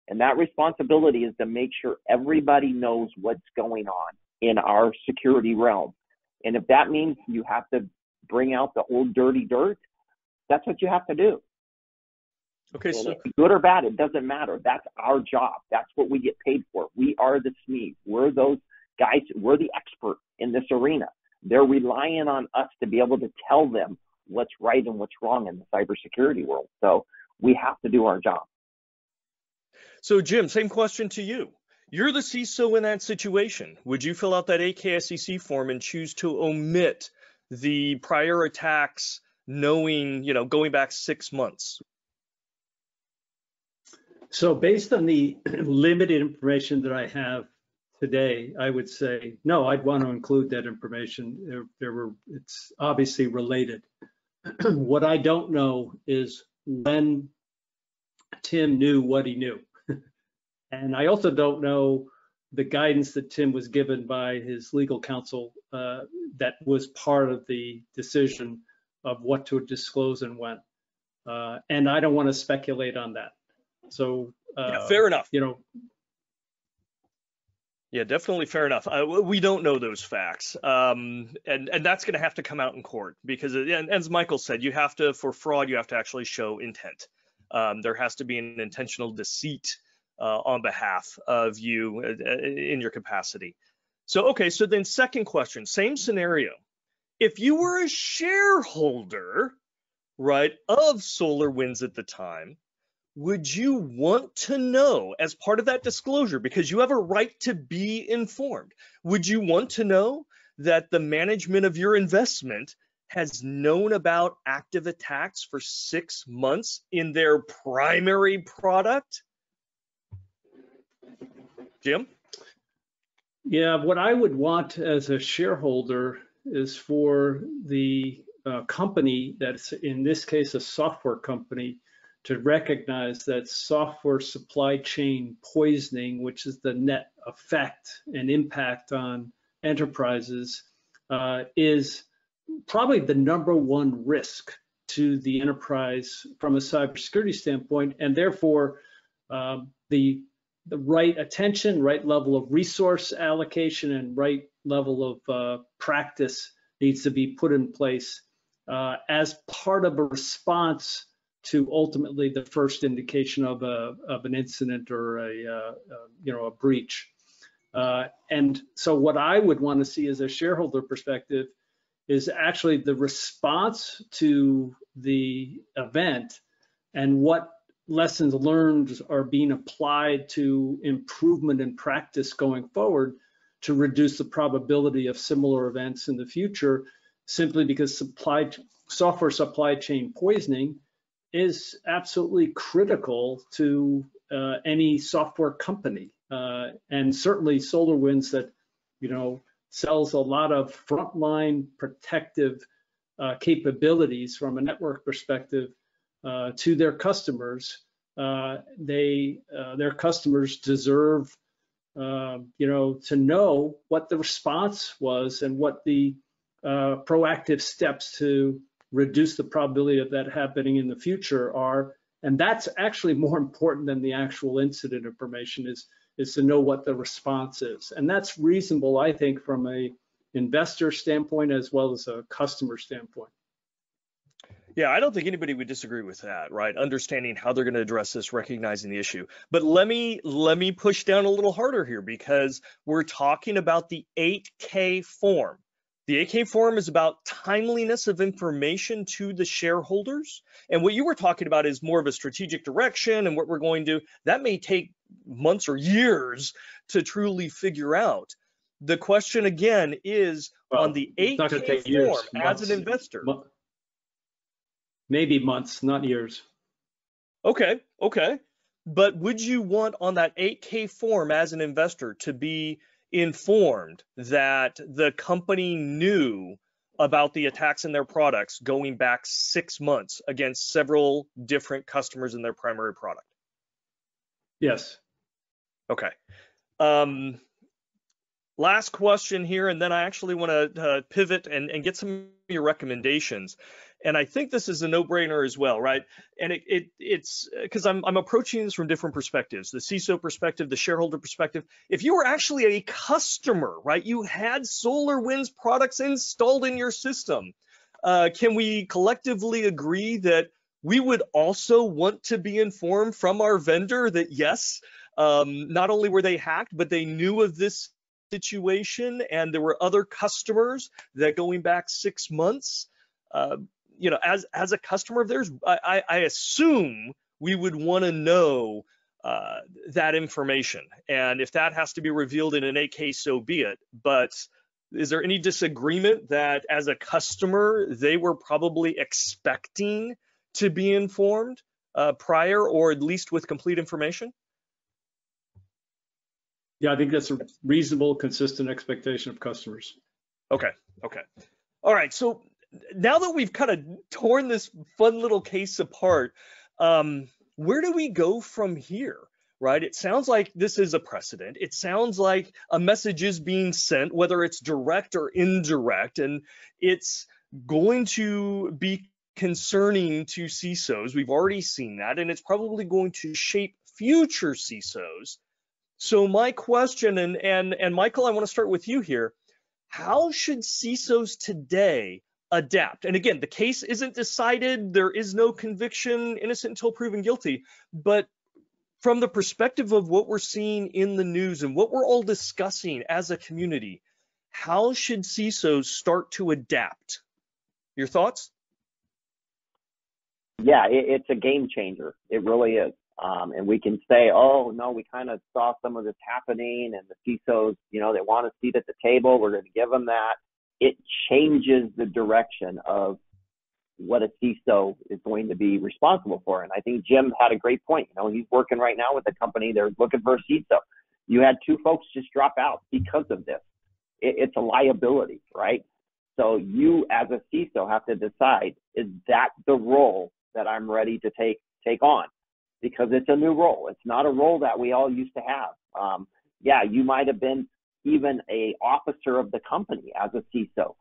And that responsibility is to make sure everybody knows what's going on in our security realm. And if that means you have to bring out the old dirty dirt, that's what you have to do. Okay, and so good or bad, it doesn't matter. That's our job. That's what we get paid for. We are the SMEs. We're those guys. We're the expert in this arena. They're relying on us to be able to tell them what's right and what's wrong in the cybersecurity world. So we have to do our job. So Jim, same question to you. You're the CISO in that situation. Would you fill out that 8K SEC form and choose to omit the prior attacks, knowing, going back 6 months? So based on the limited information that I have today, I would say, no, I'd want to include that information. It's obviously related. What I don't know is when Tim knew what he knew. And I also don't know the guidance that Tim was given by his legal counsel that was part of the decision of what to disclose and when. And I don't want to speculate on that. So, yeah, fair enough. Yeah, definitely fair enough. We don't know those facts, and that's going to have to come out in court because, as Michael said, for fraud, you have to actually show intent. There has to be an intentional deceit on behalf of you in your capacity. So, okay, so then second question, same scenario. If you were a shareholder, right, of SolarWinds at the time, would you want to know, as part of that disclosure, because you have a right to be informed, would you want to know that the management of your investment has known about active attacks for 6 months in their primary product? Jim? Yeah, what I would want as a shareholder is for the company that's, in this case, a software company, to recognize that software supply chain poisoning, which is the net effect and impact on enterprises, is probably the #1 risk to the enterprise from a cybersecurity standpoint, and therefore the right attention, right level of resource allocation, and right level of practice needs to be put in place as part of a response to ultimately the first indication of an incident or a breach. And so what I would want to see as a shareholder perspective is actually the response to the event and what lessons learned are being applied to improvement in practice going forward to reduce the probability of similar events in the future, simply because software supply chain poisoning is absolutely critical to any software company. And certainly SolarWinds, that sells a lot of frontline protective capabilities from a network perspective to their customers. Their customers deserve to know what the response was and what the proactive steps to reduce the probability of that happening in the future are. And that's actually more important than the actual incident information, is to know what the response is. And that's reasonable, I think, from a investor standpoint as well as a customer standpoint. Yeah, I don't think anybody would disagree with that, right? Understanding how they're going to address this, recognizing the issue. But let me push down a little harder here, because we're talking about the 8K form. The 8K form is about timeliness of information to the shareholders. And what you were talking about is more of a strategic direction and what we're going to do. That may take months or years to truly figure out. The question again is, on the 8K form, as an investor. Maybe months, not years. Okay. But would you want on that 8K form as an investor to be informed that the company knew about the attacks in their products going back 6 months against several different customers in their primary product? Yes. Okay. Last question here, and then I actually want to pivot and get some of your recommendations. And I think this is a no-brainer as well, right? And it's because I'm approaching this from different perspectives, the CISO perspective, the shareholder perspective. If you were actually a customer, right, you had SolarWinds products installed in your system, can we collectively agree that we would also want to be informed from our vendor that, yes, not only were they hacked, but they knew of this situation, and there were other customers that going back 6 months, as a customer of theirs, I assume we would want to know that information. And if that has to be revealed in an 8K, so be it. But is there any disagreement that as a customer, they were probably expecting to be informed prior, or at least with complete information? Yeah, I think that's a reasonable, consistent expectation of customers. Okay. All right, so now that we've kind of torn this fun little case apart, where do we go from here, right? It sounds like this is a precedent. It sounds like a message is being sent, whether it's direct or indirect, and it's going to be concerning to CISOs. We've already seen that, and it's probably going to shape future CISOs. So my question, and Michael, I want to start with you here. How should CISOs today adapt? And again, the case isn't decided. There is no conviction, innocent until proven guilty. But from the perspective of what we're seeing in the news and what we're all discussing as a community, how should CISOs start to adapt? Your thoughts? Yeah, it's a game changer. It really is. And we can say, oh, no, we kind of saw some of this happening, and the CISOs, they want a seat at the table. We're going to give them that. It changes the direction of what a CISO is going to be responsible for. And I think Jim had a great point. He's working right now with a company. They're looking for a CISO. You had 2 folks just drop out because of this. It's a liability, right? So you as a CISO have to decide, is that the role that I'm ready to take on? Because it's a new role. It's not a role that we all used to have. Yeah, you might have been even a officer of the company as a CISO,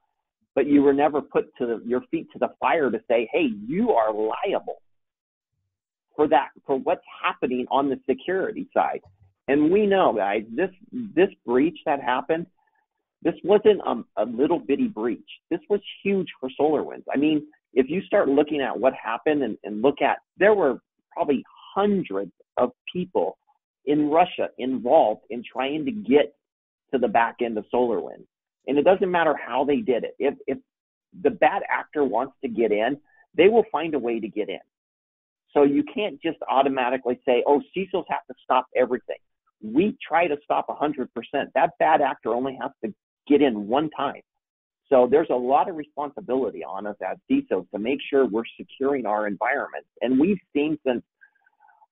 but you were never put your feet to the fire to say, hey, you are liable for what's happening on the security side. And we know, guys, this breach that happened, this wasn't a little bitty breach. This was huge for SolarWinds. I mean, if you start looking at what happened and look at, there were probably hundreds of people in Russia involved in trying to get to the back end of SolarWinds. And it doesn't matter how they did it. If the bad actor wants to get in, they will find a way to get in. So you can't just automatically say, oh, CISOs have to stop everything. We try to stop 100%. That bad actor only has to get in one time. So there's a lot of responsibility on us as CISOs to make sure we're securing our environment. And we've seen since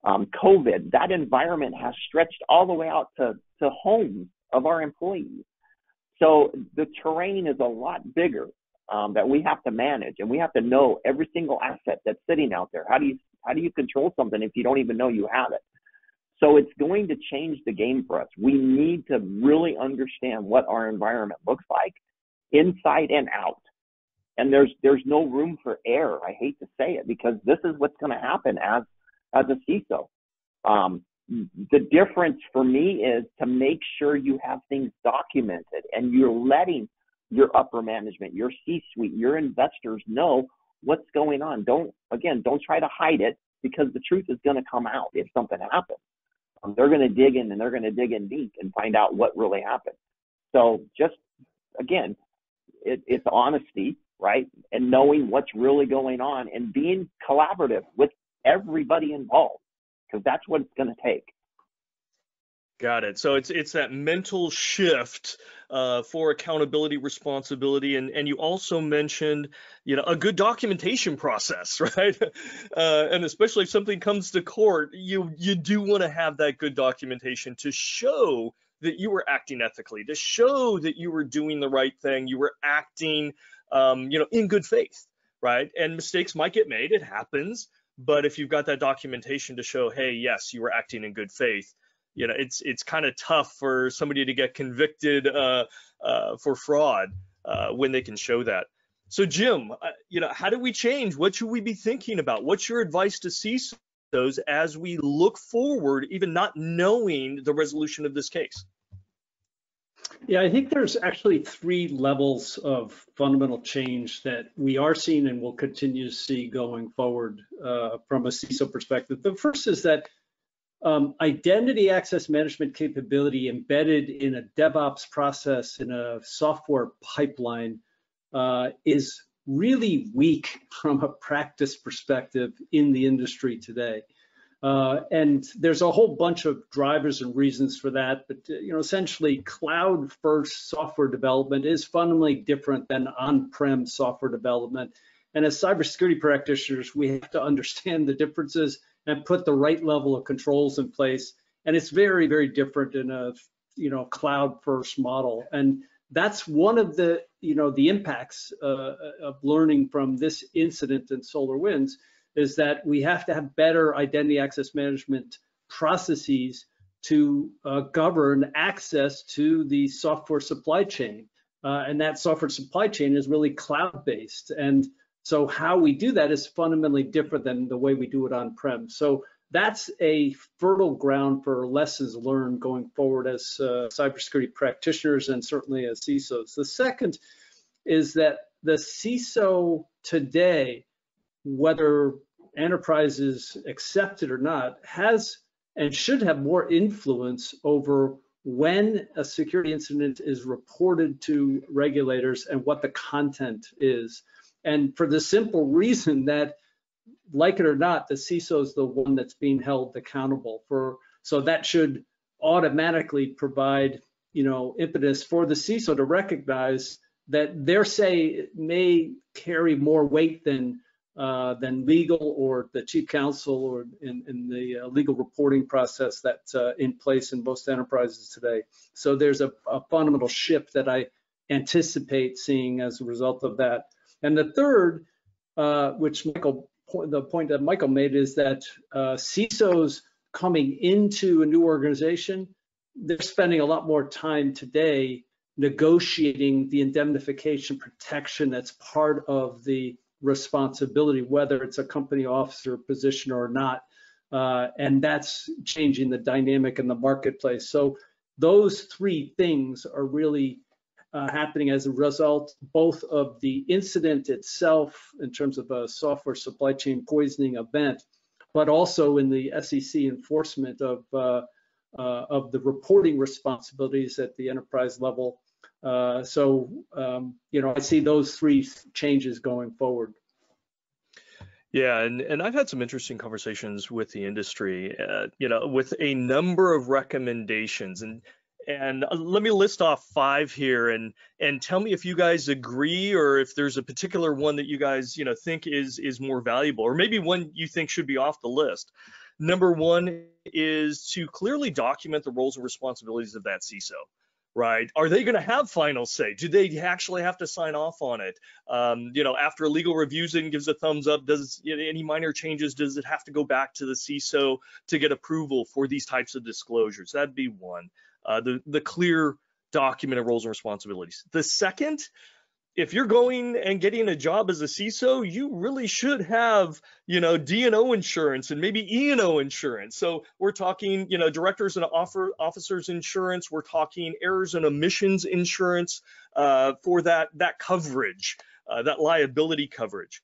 COVID, that environment has stretched all the way out to homes of our employees. So the terrain is a lot bigger that we have to manage, and we have to know every single asset that's sitting out there. How do you control something if you don't even know you have it? So it's going to change the game for us. We need to really understand what our environment looks like inside and out. And there's no room for error. I hate to say it, because this is what's going to happen as a CISO. The difference for me is to make sure you have things documented and you're letting your upper management, your C-suite, your investors know what's going on. Don't try to hide it, because the truth is going to come out if something happens. They're going to dig in, and they're going to dig in deep and find out what really happened. So just, again, it's honesty, right? And knowing what's really going on and being collaborative with everybody involved, because that's what it's going to take. Got it. So it's that mental shift for accountability, responsibility, and you also mentioned, a good documentation process, right? And especially if something comes to court, you do want to have that good documentation to show that you were acting ethically, to show that you were doing the right thing, you were acting, in good faith, right? And mistakes might get made, it happens, but if you've got that documentation to show, hey, yes, you were acting in good faith, it's kind of tough for somebody to get convicted for fraud when they can show that. So Jim, how do we change? What should we be thinking about? What's your advice to CISOs as we look forward, even not knowing the resolution of this case? Yeah, I think there's actually 3 levels of fundamental change that we are seeing and will continue to see going forward from a CISO perspective. The first is that identity access management capability embedded in a DevOps process, in a software pipeline, is really weak from a practice perspective in the industry today. And there's a whole bunch of drivers and reasons for that, but essentially cloud-first software development is fundamentally different than on-prem software development. And as cybersecurity practitioners, we have to understand the differences and put the right level of controls in place. And it's very, very different in a cloud-first model. And that's one of the the impacts of learning from this incident in SolarWinds, is that we have to have better identity access management processes to govern access to the software supply chain. And that software supply chain is really cloud-based. And so how we do that is fundamentally different than the way we do it on-prem. So that's a fertile ground for lessons learned going forward as cybersecurity practitioners and certainly as CISOs. The second is that the CISO today, whether enterprises accept it or not, has and should have more influence over when a security incident is reported to regulators and what the content is. And for the simple reason that, like it or not, the CISO is the one that's being held accountable for. So that should automatically provide, impetus for the CISO to recognize that their say may carry more weight than legal or the chief counsel or in the legal reporting process that's in place in most enterprises today. So there's a fundamental shift that I anticipate seeing as a result of that. And the third, which the point that Michael made, is that CISOs coming into a new organization, they're spending a lot more time today negotiating the indemnification protection that's part of the responsibility, whether it's a company officer position or not. And that's changing the dynamic in the marketplace. So those three things are really happening as a result, both of the incident itself in terms of a software supply chain poisoning event, but also in the SEC enforcement of the reporting responsibilities at the enterprise level. I see those three changes going forward. Yeah, and I've had some interesting conversations with the industry, with a number of recommendations, and let me list off 5 here, and tell me if you guys agree or if there's a particular one that you guys think is more valuable, or maybe one you think should be off the list. Number 1 is to clearly document the roles and responsibilities of that CISO. Right? Are they going to have final say? Do they actually have to sign off on it? After a legal reviews it and gives a thumbs up, does any minor changes, does it have to go back to the CISO to get approval for these types of disclosures? That'd be one. The clear documented roles and responsibilities. The second, if you're going and getting a job as a CISO, you really should have, D&O insurance and maybe E&O insurance. So we're talking, directors and officers insurance. We're talking errors and omissions insurance for that coverage, that liability coverage.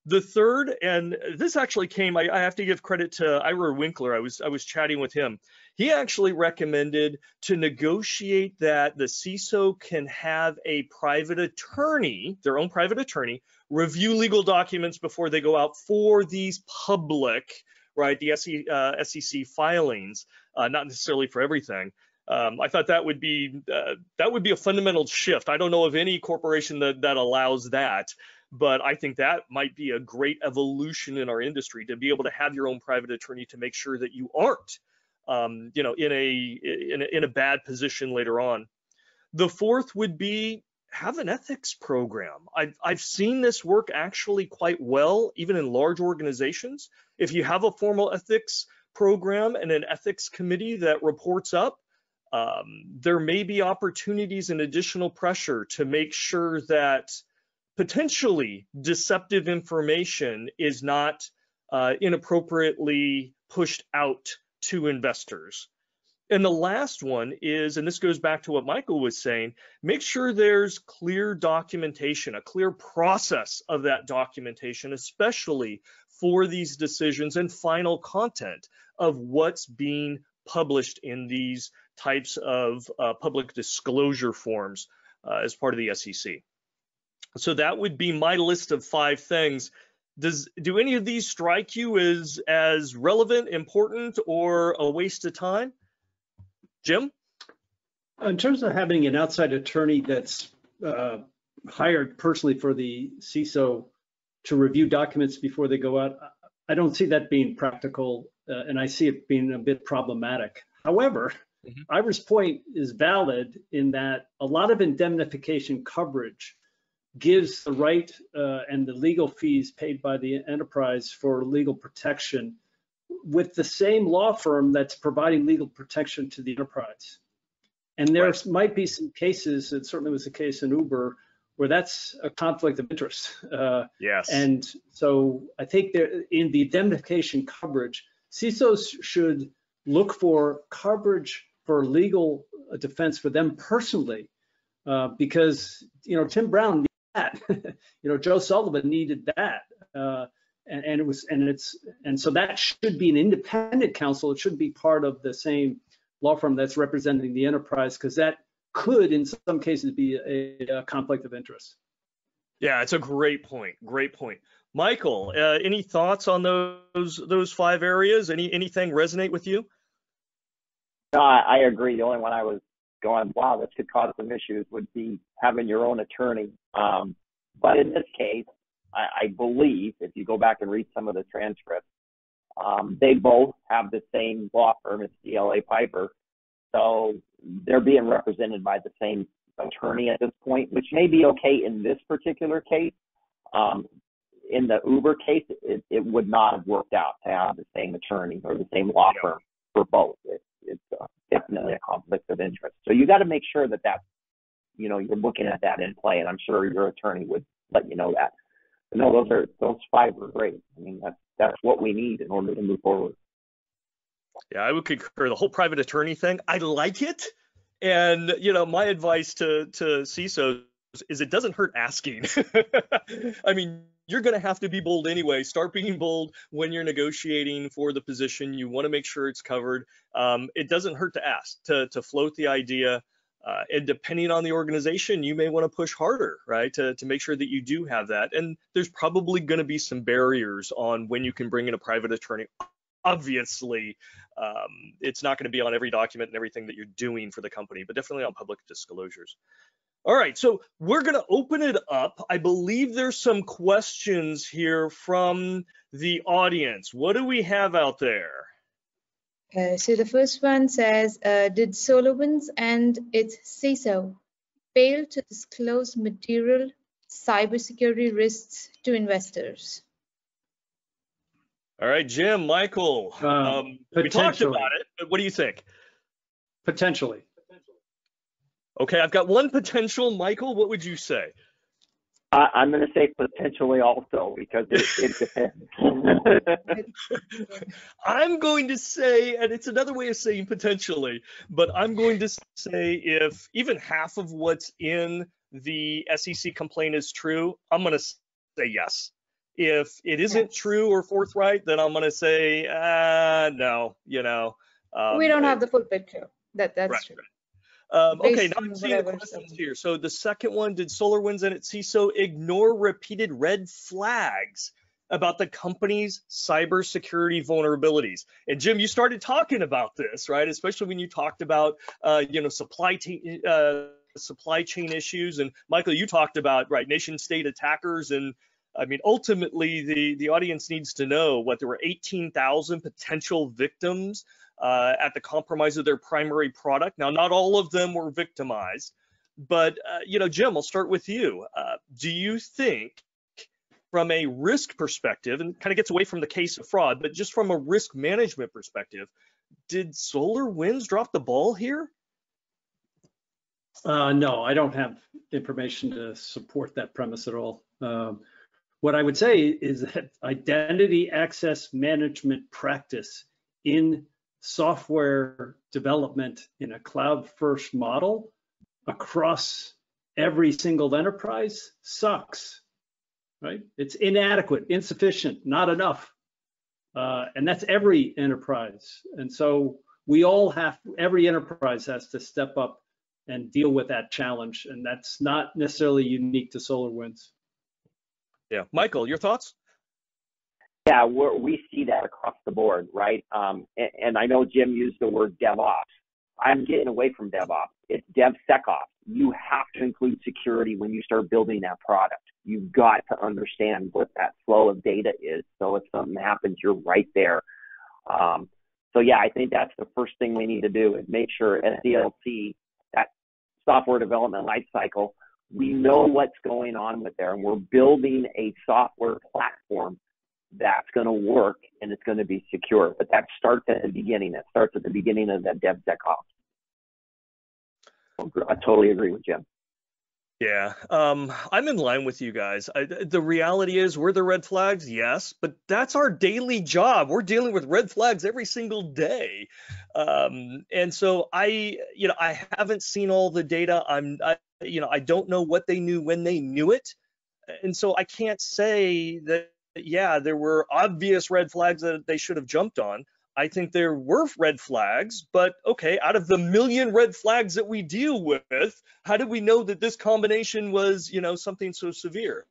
The third, and this actually came, I have to give credit to Ira Winkler. I was chatting with him. He actually recommended to negotiate that the CISO can have a private attorney, their own private attorney, review legal documents before they go out for these public, right, the SEC filings, not necessarily for everything. I thought that would be a fundamental shift. I don't know of any corporation that allows that. But I think that might be a great evolution in our industry, to be able to have your own private attorney to make sure that you aren't, in a bad position later on. The fourth would be have an ethics program. I've seen this work actually quite well, even in large organizations. If you have a formal ethics program and an ethics committee that reports up, there may be opportunities and additional pressure to make sure that potentially deceptive information is not inappropriately pushed out to investors. And the last one is, and this goes back to what Michael was saying, make sure there's clear documentation, a clear process of that documentation, especially for these decisions and final content of what's being published in these types of public disclosure forms as part of the SEC. So that would be my list of 5 things. Do any of these strike you as relevant, important, or a waste of time? Jim? In terms of having an outside attorney that's hired personally for the CISO to review documents before they go out, I don't see that being practical, and I see it being a bit problematic. However, Ira's point is valid in that a lot of indemnification coverage gives the right and the legal fees paid by the enterprise for legal protection with the same law firm that's providing legal protection to the enterprise. And there might be some cases, it certainly was the case in Uber, where that's a conflict of interest. Yes. And so I think there, in the indemnification coverage, CISOs should look for coverage for legal defense for them personally, because Tim Brown needed that, Joe Sullivan needed that, so that should be an independent counsel. It shouldn't be part of the same law firm that's representing the enterprise, because that could, in some cases, be a conflict of interest. Yeah, it's a great point. Great point. Michael, any thoughts on those 5 areas? Anything resonate with you? No, I agree. The only one I was going, wow, this could cause some issues, would be having your own attorney. But in this case, I believe, if you go back and read some of the transcripts, they both have the same law firm as DLA Piper. So they're being represented by the same attorney at this point, which may be okay in this particular case. In the Uber case, it would not have worked out to have the same attorney or the same law firm for both. It's definitely a conflict of interest. So you got to make sure that that's, you're looking at that in play, and I'm sure your attorney would let you know that. But no, those 5 are great. I mean, that's what we need in order to move forward. Yeah, I would concur. The whole private attorney thing, I like it. And, my advice to CISOs is it doesn't hurt asking. I mean, you're going to have to be bold anyway. Start being bold when you're negotiating for the position. You want to make sure it's covered. It doesn't hurt to ask, to float the idea. And depending on the organization, you may want to push harder, right, to make sure that you do have that. And there's probably going to be some barriers on when you can bring in a private attorney. Obviously, it's not going to be on every document and everything that you're doing for the company, but definitely on public disclosures. All right, so we're going to open it up. I believe there's some questions here from the audience. What do we have out there? So the first one says, did SolarWinds and its CISO fail to disclose material cybersecurity risks to investors? All right, Jim, Michael, we talked about it, but what do you think? Potentially. Okay, I've got one potential. Michael, what would you say? I'm going to say potentially also, because it depends. I'm going to say, and it's another way of saying potentially, but I'm going to say if even half of what's in the SEC complaint is true, I'm going to say yes. If it isn't true or forthright, then I'm going to say, no, we don't have the full picture. That's right, true. Right. Okay, now I'm seeing the questions here. So the second one, did SolarWinds and its CISO ignore repeated red flags about the company's cybersecurity vulnerabilities? And Jim, you started talking about this, right? Especially when you talked about, supply chain issues. And Michael, you talked about, right, nation state attackers. And I mean, ultimately, the audience needs to know what there were 18,000 potential victims at the compromise of their primary product. Now, not all of them were victimized, but, Jim, I'll start with you. Do you think from a risk perspective, and kind of gets away from the case of fraud, but just from a risk management perspective, did SolarWinds drop the ball here? No, I don't have information to support that premise at all. What I would say is that identity access management practice in software development in a cloud-first model across every single enterprise sucks, right? It's inadequate, insufficient, not enough. And that's every enterprise. And so every enterprise has to step up and deal with that challenge. And that's not necessarily unique to SolarWinds. Yeah, Michael, your thoughts? Yeah, we see that across the board, right? And I know Jim used the word DevOps. I'm getting away from DevOps. It's DevSecOps. You have to include security when you start building that product. You've got to understand what that flow of data is. So if something happens, you're right there. So yeah, I think that's the first thing we need to do is make sure SDLC, that software development lifecycle, we know what's going on with there, and we're building a software platform that's going to work and it's going to be secure. But that starts at the beginning. It starts at the beginning of that DevSecOps. I totally agree with Jim. Yeah, I'm in line with you guys. The reality is, were there red flags? Yes, but that's our daily job. We're dealing with red flags every single day. And so I haven't seen all the data. I don't know what they knew when they knew it. And so I can't say that, yeah, there were obvious red flags that they should have jumped on. I think there were red flags, but okay, out of the million red flags that we deal with, how do we know that this combination was, something so severe?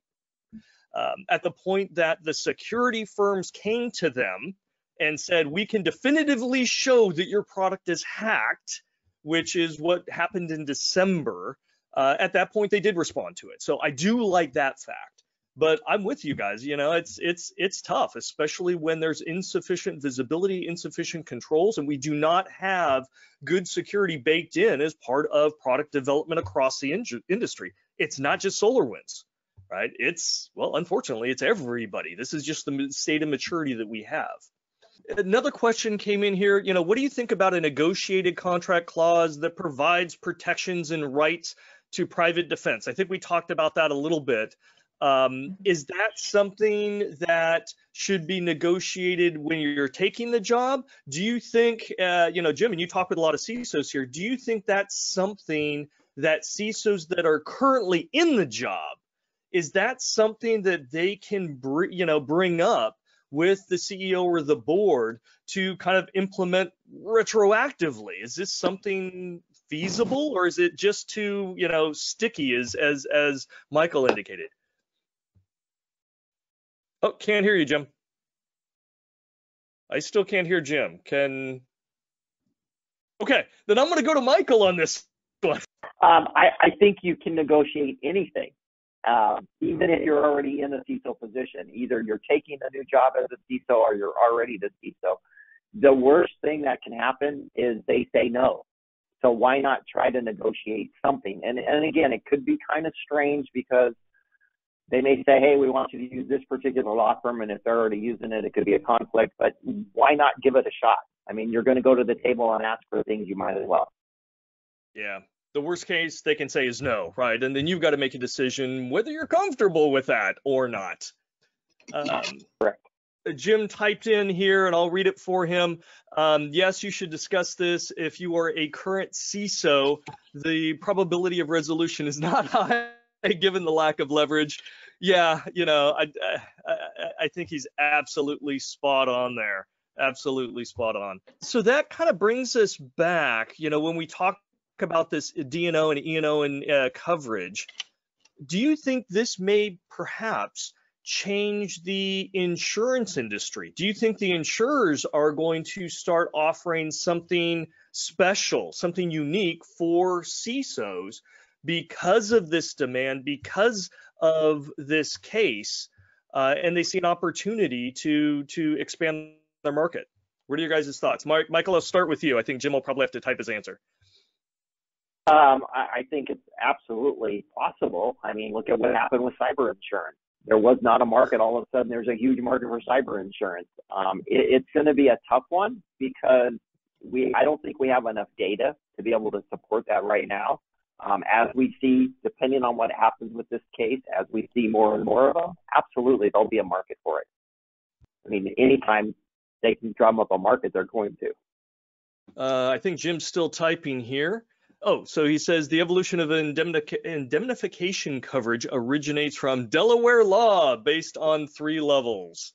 At the point that the security firms came to them and said, we can definitively show that your product is hacked, which is what happened in December, at that point they did respond to it. So I do like that fact. But I'm with you guys, it's tough, especially when there's insufficient visibility, insufficient controls, and we do not have good security baked in as part of product development across the industry. It's not just SolarWinds, right? Well, unfortunately, it's everybody. This is just the state of maturity that we have. Another question came in here, what do you think about a negotiated contract clause that provides protections and rights to private defense? I think we talked about that a little bit. Is that something that should be negotiated when you're taking the job? Do you think, Jim, and you talk with a lot of CISOs here, do you think that's something that CISOs that are currently in the job, is that something that they can bring up with the CEO or the board to kind of implement retroactively? Is this something feasible, or is it just too, sticky as Michael indicated? Oh, can't hear you, Jim. I still can't hear Jim. Okay, then I'm going to go to Michael on this one. I think you can negotiate anything, even if you're already in a CISO position. Either you're taking a new job as a CISO or you're already the CISO. The worst thing that can happen is they say no. So why not try to negotiate something? And again, it could be kind of strange because they may say, hey, we want you to use this particular law firm, and if they're already using it, it could be a conflict, but why not give it a shot? I mean, you're going to go to the table and ask for things, you might as well. Yeah, the worst case they can say is no, right? And then you've got to make a decision whether you're comfortable with that or not. Correct. Jim typed in here, and I'll read it for him. Yes, you should discuss this. If you are a current CISO, the probability of resolution is not high given the lack of leverage. Yeah, I think he's absolutely spot on there. Absolutely spot on. So that kind of brings us back, when we talk about this D&O and E&O and coverage, do you think this may perhaps change the insurance industry? Do you think the insurers are going to start offering something special, something unique for CISOs because of this demand, because of this case, and they see an opportunity to expand their market? What are your guys' thoughts? Michael, I'll start with you. I think Jim will probably have to type his answer. I think it's absolutely possible. I mean, look at what happened with cyber insurance. There was not a market. All of a sudden, there's a huge market for cyber insurance. It's going to be a tough one because I don't think we have enough data to be able to support that right now. As we see, depending on what happens with this case, as we see more and more of them, absolutely, there'll be a market for it. I mean, anytime they can drum up a market, they're going to. I think Jim's still typing here. Oh, so he says the evolution of indemnification coverage originates from Delaware law based on 3 levels.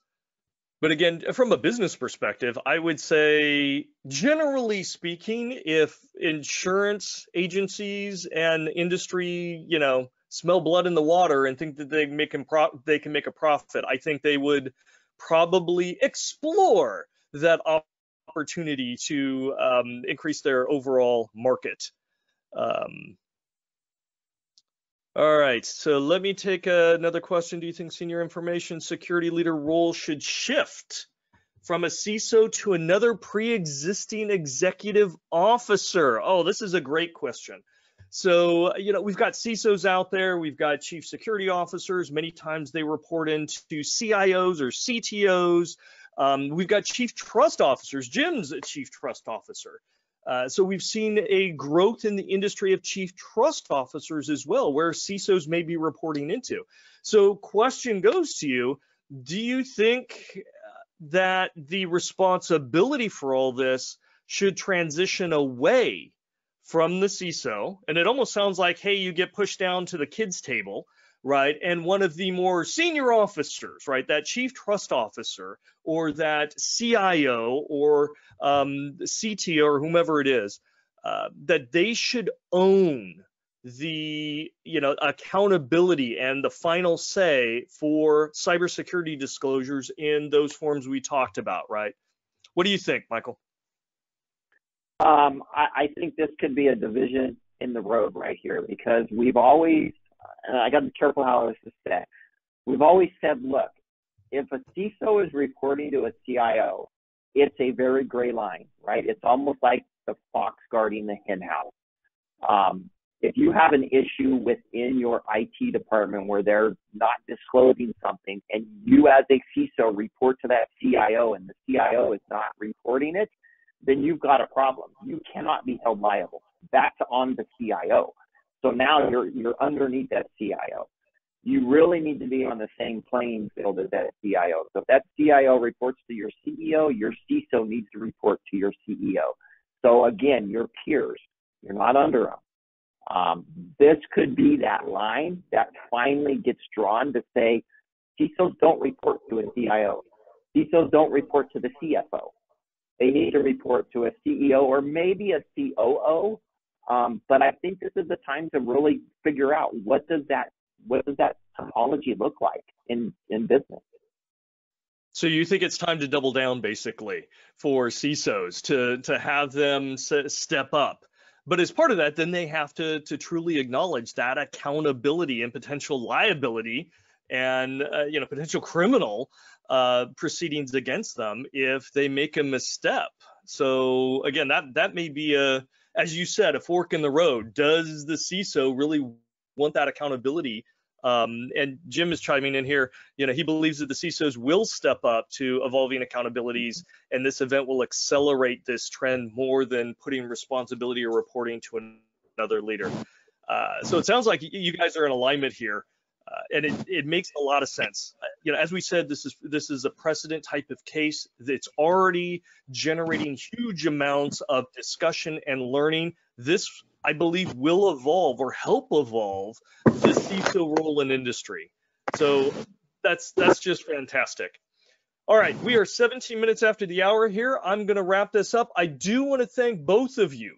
But again, from a business perspective, I would say, generally speaking, if insurance agencies and industry, smell blood in the water and think that they can make a profit, I think they would probably explore that opportunity to increase their overall market. All right, so let me take another question. Do you think senior information security leader role should shift from a CISO to another pre-existing executive officer? Oh, this is a great question. So, we've got CISOs out there. We've got chief security officers. Many times they report into CIOs or CTOs. We've got chief trust officers. Jim's a chief trust officer. So we've seen a growth in the industry of chief trust officers as well, where CISOs may be reporting into. So question goes to you, do you think that the responsibility for all this should transition away from the CISO? And it almost sounds like, hey, you get pushed down to the kids' table, right? And one of the more senior officers, right, that chief trust officer or that CIO or CTO or whomever it is, that they should own the accountability and the final say for cybersecurity disclosures in those forms we talked about, right? What do you think, Michael? I think this could be a division in the road right here, because we've always, and I got to be careful how this is said, we've always said, look, if a CISO is reporting to a CIO, it's a very gray line, right? It's almost like the fox guarding the hen house. If you have an issue within your IT department where they're not disclosing something, and you as a CISO report to that CIO and the CIO is not reporting it, then you've got a problem. You cannot be held liable. That's on the CIO. So now you're underneath that CIO. You really need to be on the same playing field as that CIO. So if that CIO reports to your CEO, your CISO needs to report to your CEO. So again, your peers, you're not under them. This could be that line that finally gets drawn to say, CISOs don't report to a CIO. CISOs don't report to the CFO. They need to report to a CEO or maybe a COO. But I think this is the time to really figure out what does that topology look like in business. So you think it's time to double down, basically, for CISOs to have them step up. But as part of that, then they have to truly acknowledge that accountability and potential liability and potential criminal proceedings against them if they make a misstep. So again, that may be as you said, a fork in the road. Does the CISO really want that accountability? And Jim is chiming in here. He believes that the CISOs will step up to evolving accountabilities, and this event will accelerate this trend more than putting responsibility or reporting to another leader. So it sounds like you guys are in alignment here, and it makes a lot of sense. As we said, this is a precedent type of case that's already generating huge amounts of discussion and learning. This, I believe, will evolve or help evolve the CISO role in industry. So that's just fantastic. All right, we are 17 minutes after the hour here. I'm going to wrap this up. I do want to thank both of you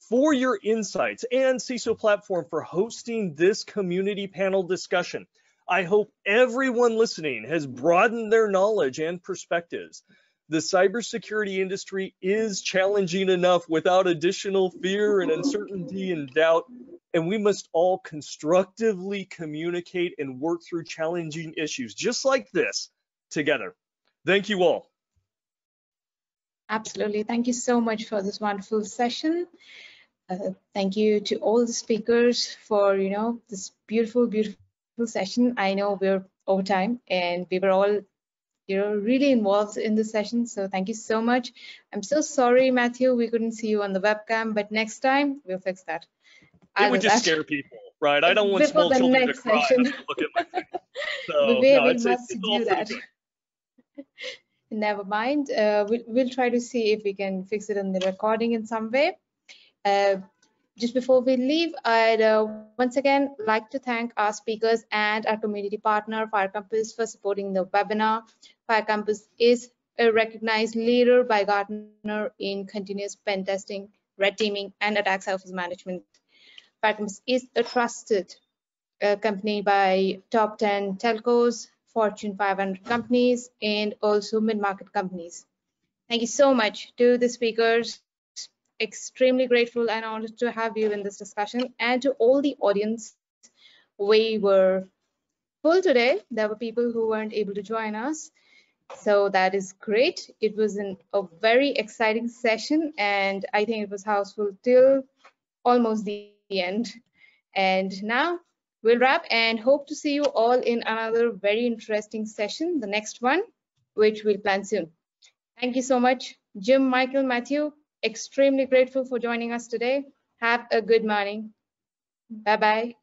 for your insights and CISO Platform for hosting this community panel discussion. I hope everyone listening has broadened their knowledge and perspectives. The cybersecurity industry is challenging enough without additional fear and uncertainty and doubt, and we must all constructively communicate and work through challenging issues just like this together. Thank you all. Absolutely. Thank you so much for this wonderful session. Thank you to all the speakers for this beautiful session. I know we're over time and we were all really involved in this session, so thank you so much. I'm so sorry, Matthew, we couldn't see you on the webcam, but next time we'll fix that. It would just scare people, right? I don't want small children to cry as they look at my face. So we must do that. Never mind. We'll try to see if we can fix it in the recording in some way. Just before we leave, I'd once again like to thank our speakers and our community partner, FireCompass, for supporting the webinar. FireCompass is a recognized leader by Gartner in continuous pen testing, red teaming, and attack surface management. FireCompass is a trusted company by top 10 telcos, Fortune 500 companies, and also mid-market companies. Thank you so much to the speakers. Extremely grateful and honored to have you in this discussion, and to all the audience. We were full today. There were people who weren't able to join us, so that is great. It was a very exciting session, and I think it was houseful till almost the end. And now we'll wrap and hope to see you all in another very interesting session, the next one, which we'll plan soon. Thank you so much, Jim, Michael, Matthew. Extremely grateful for joining us today. Have a good morning. Bye-bye.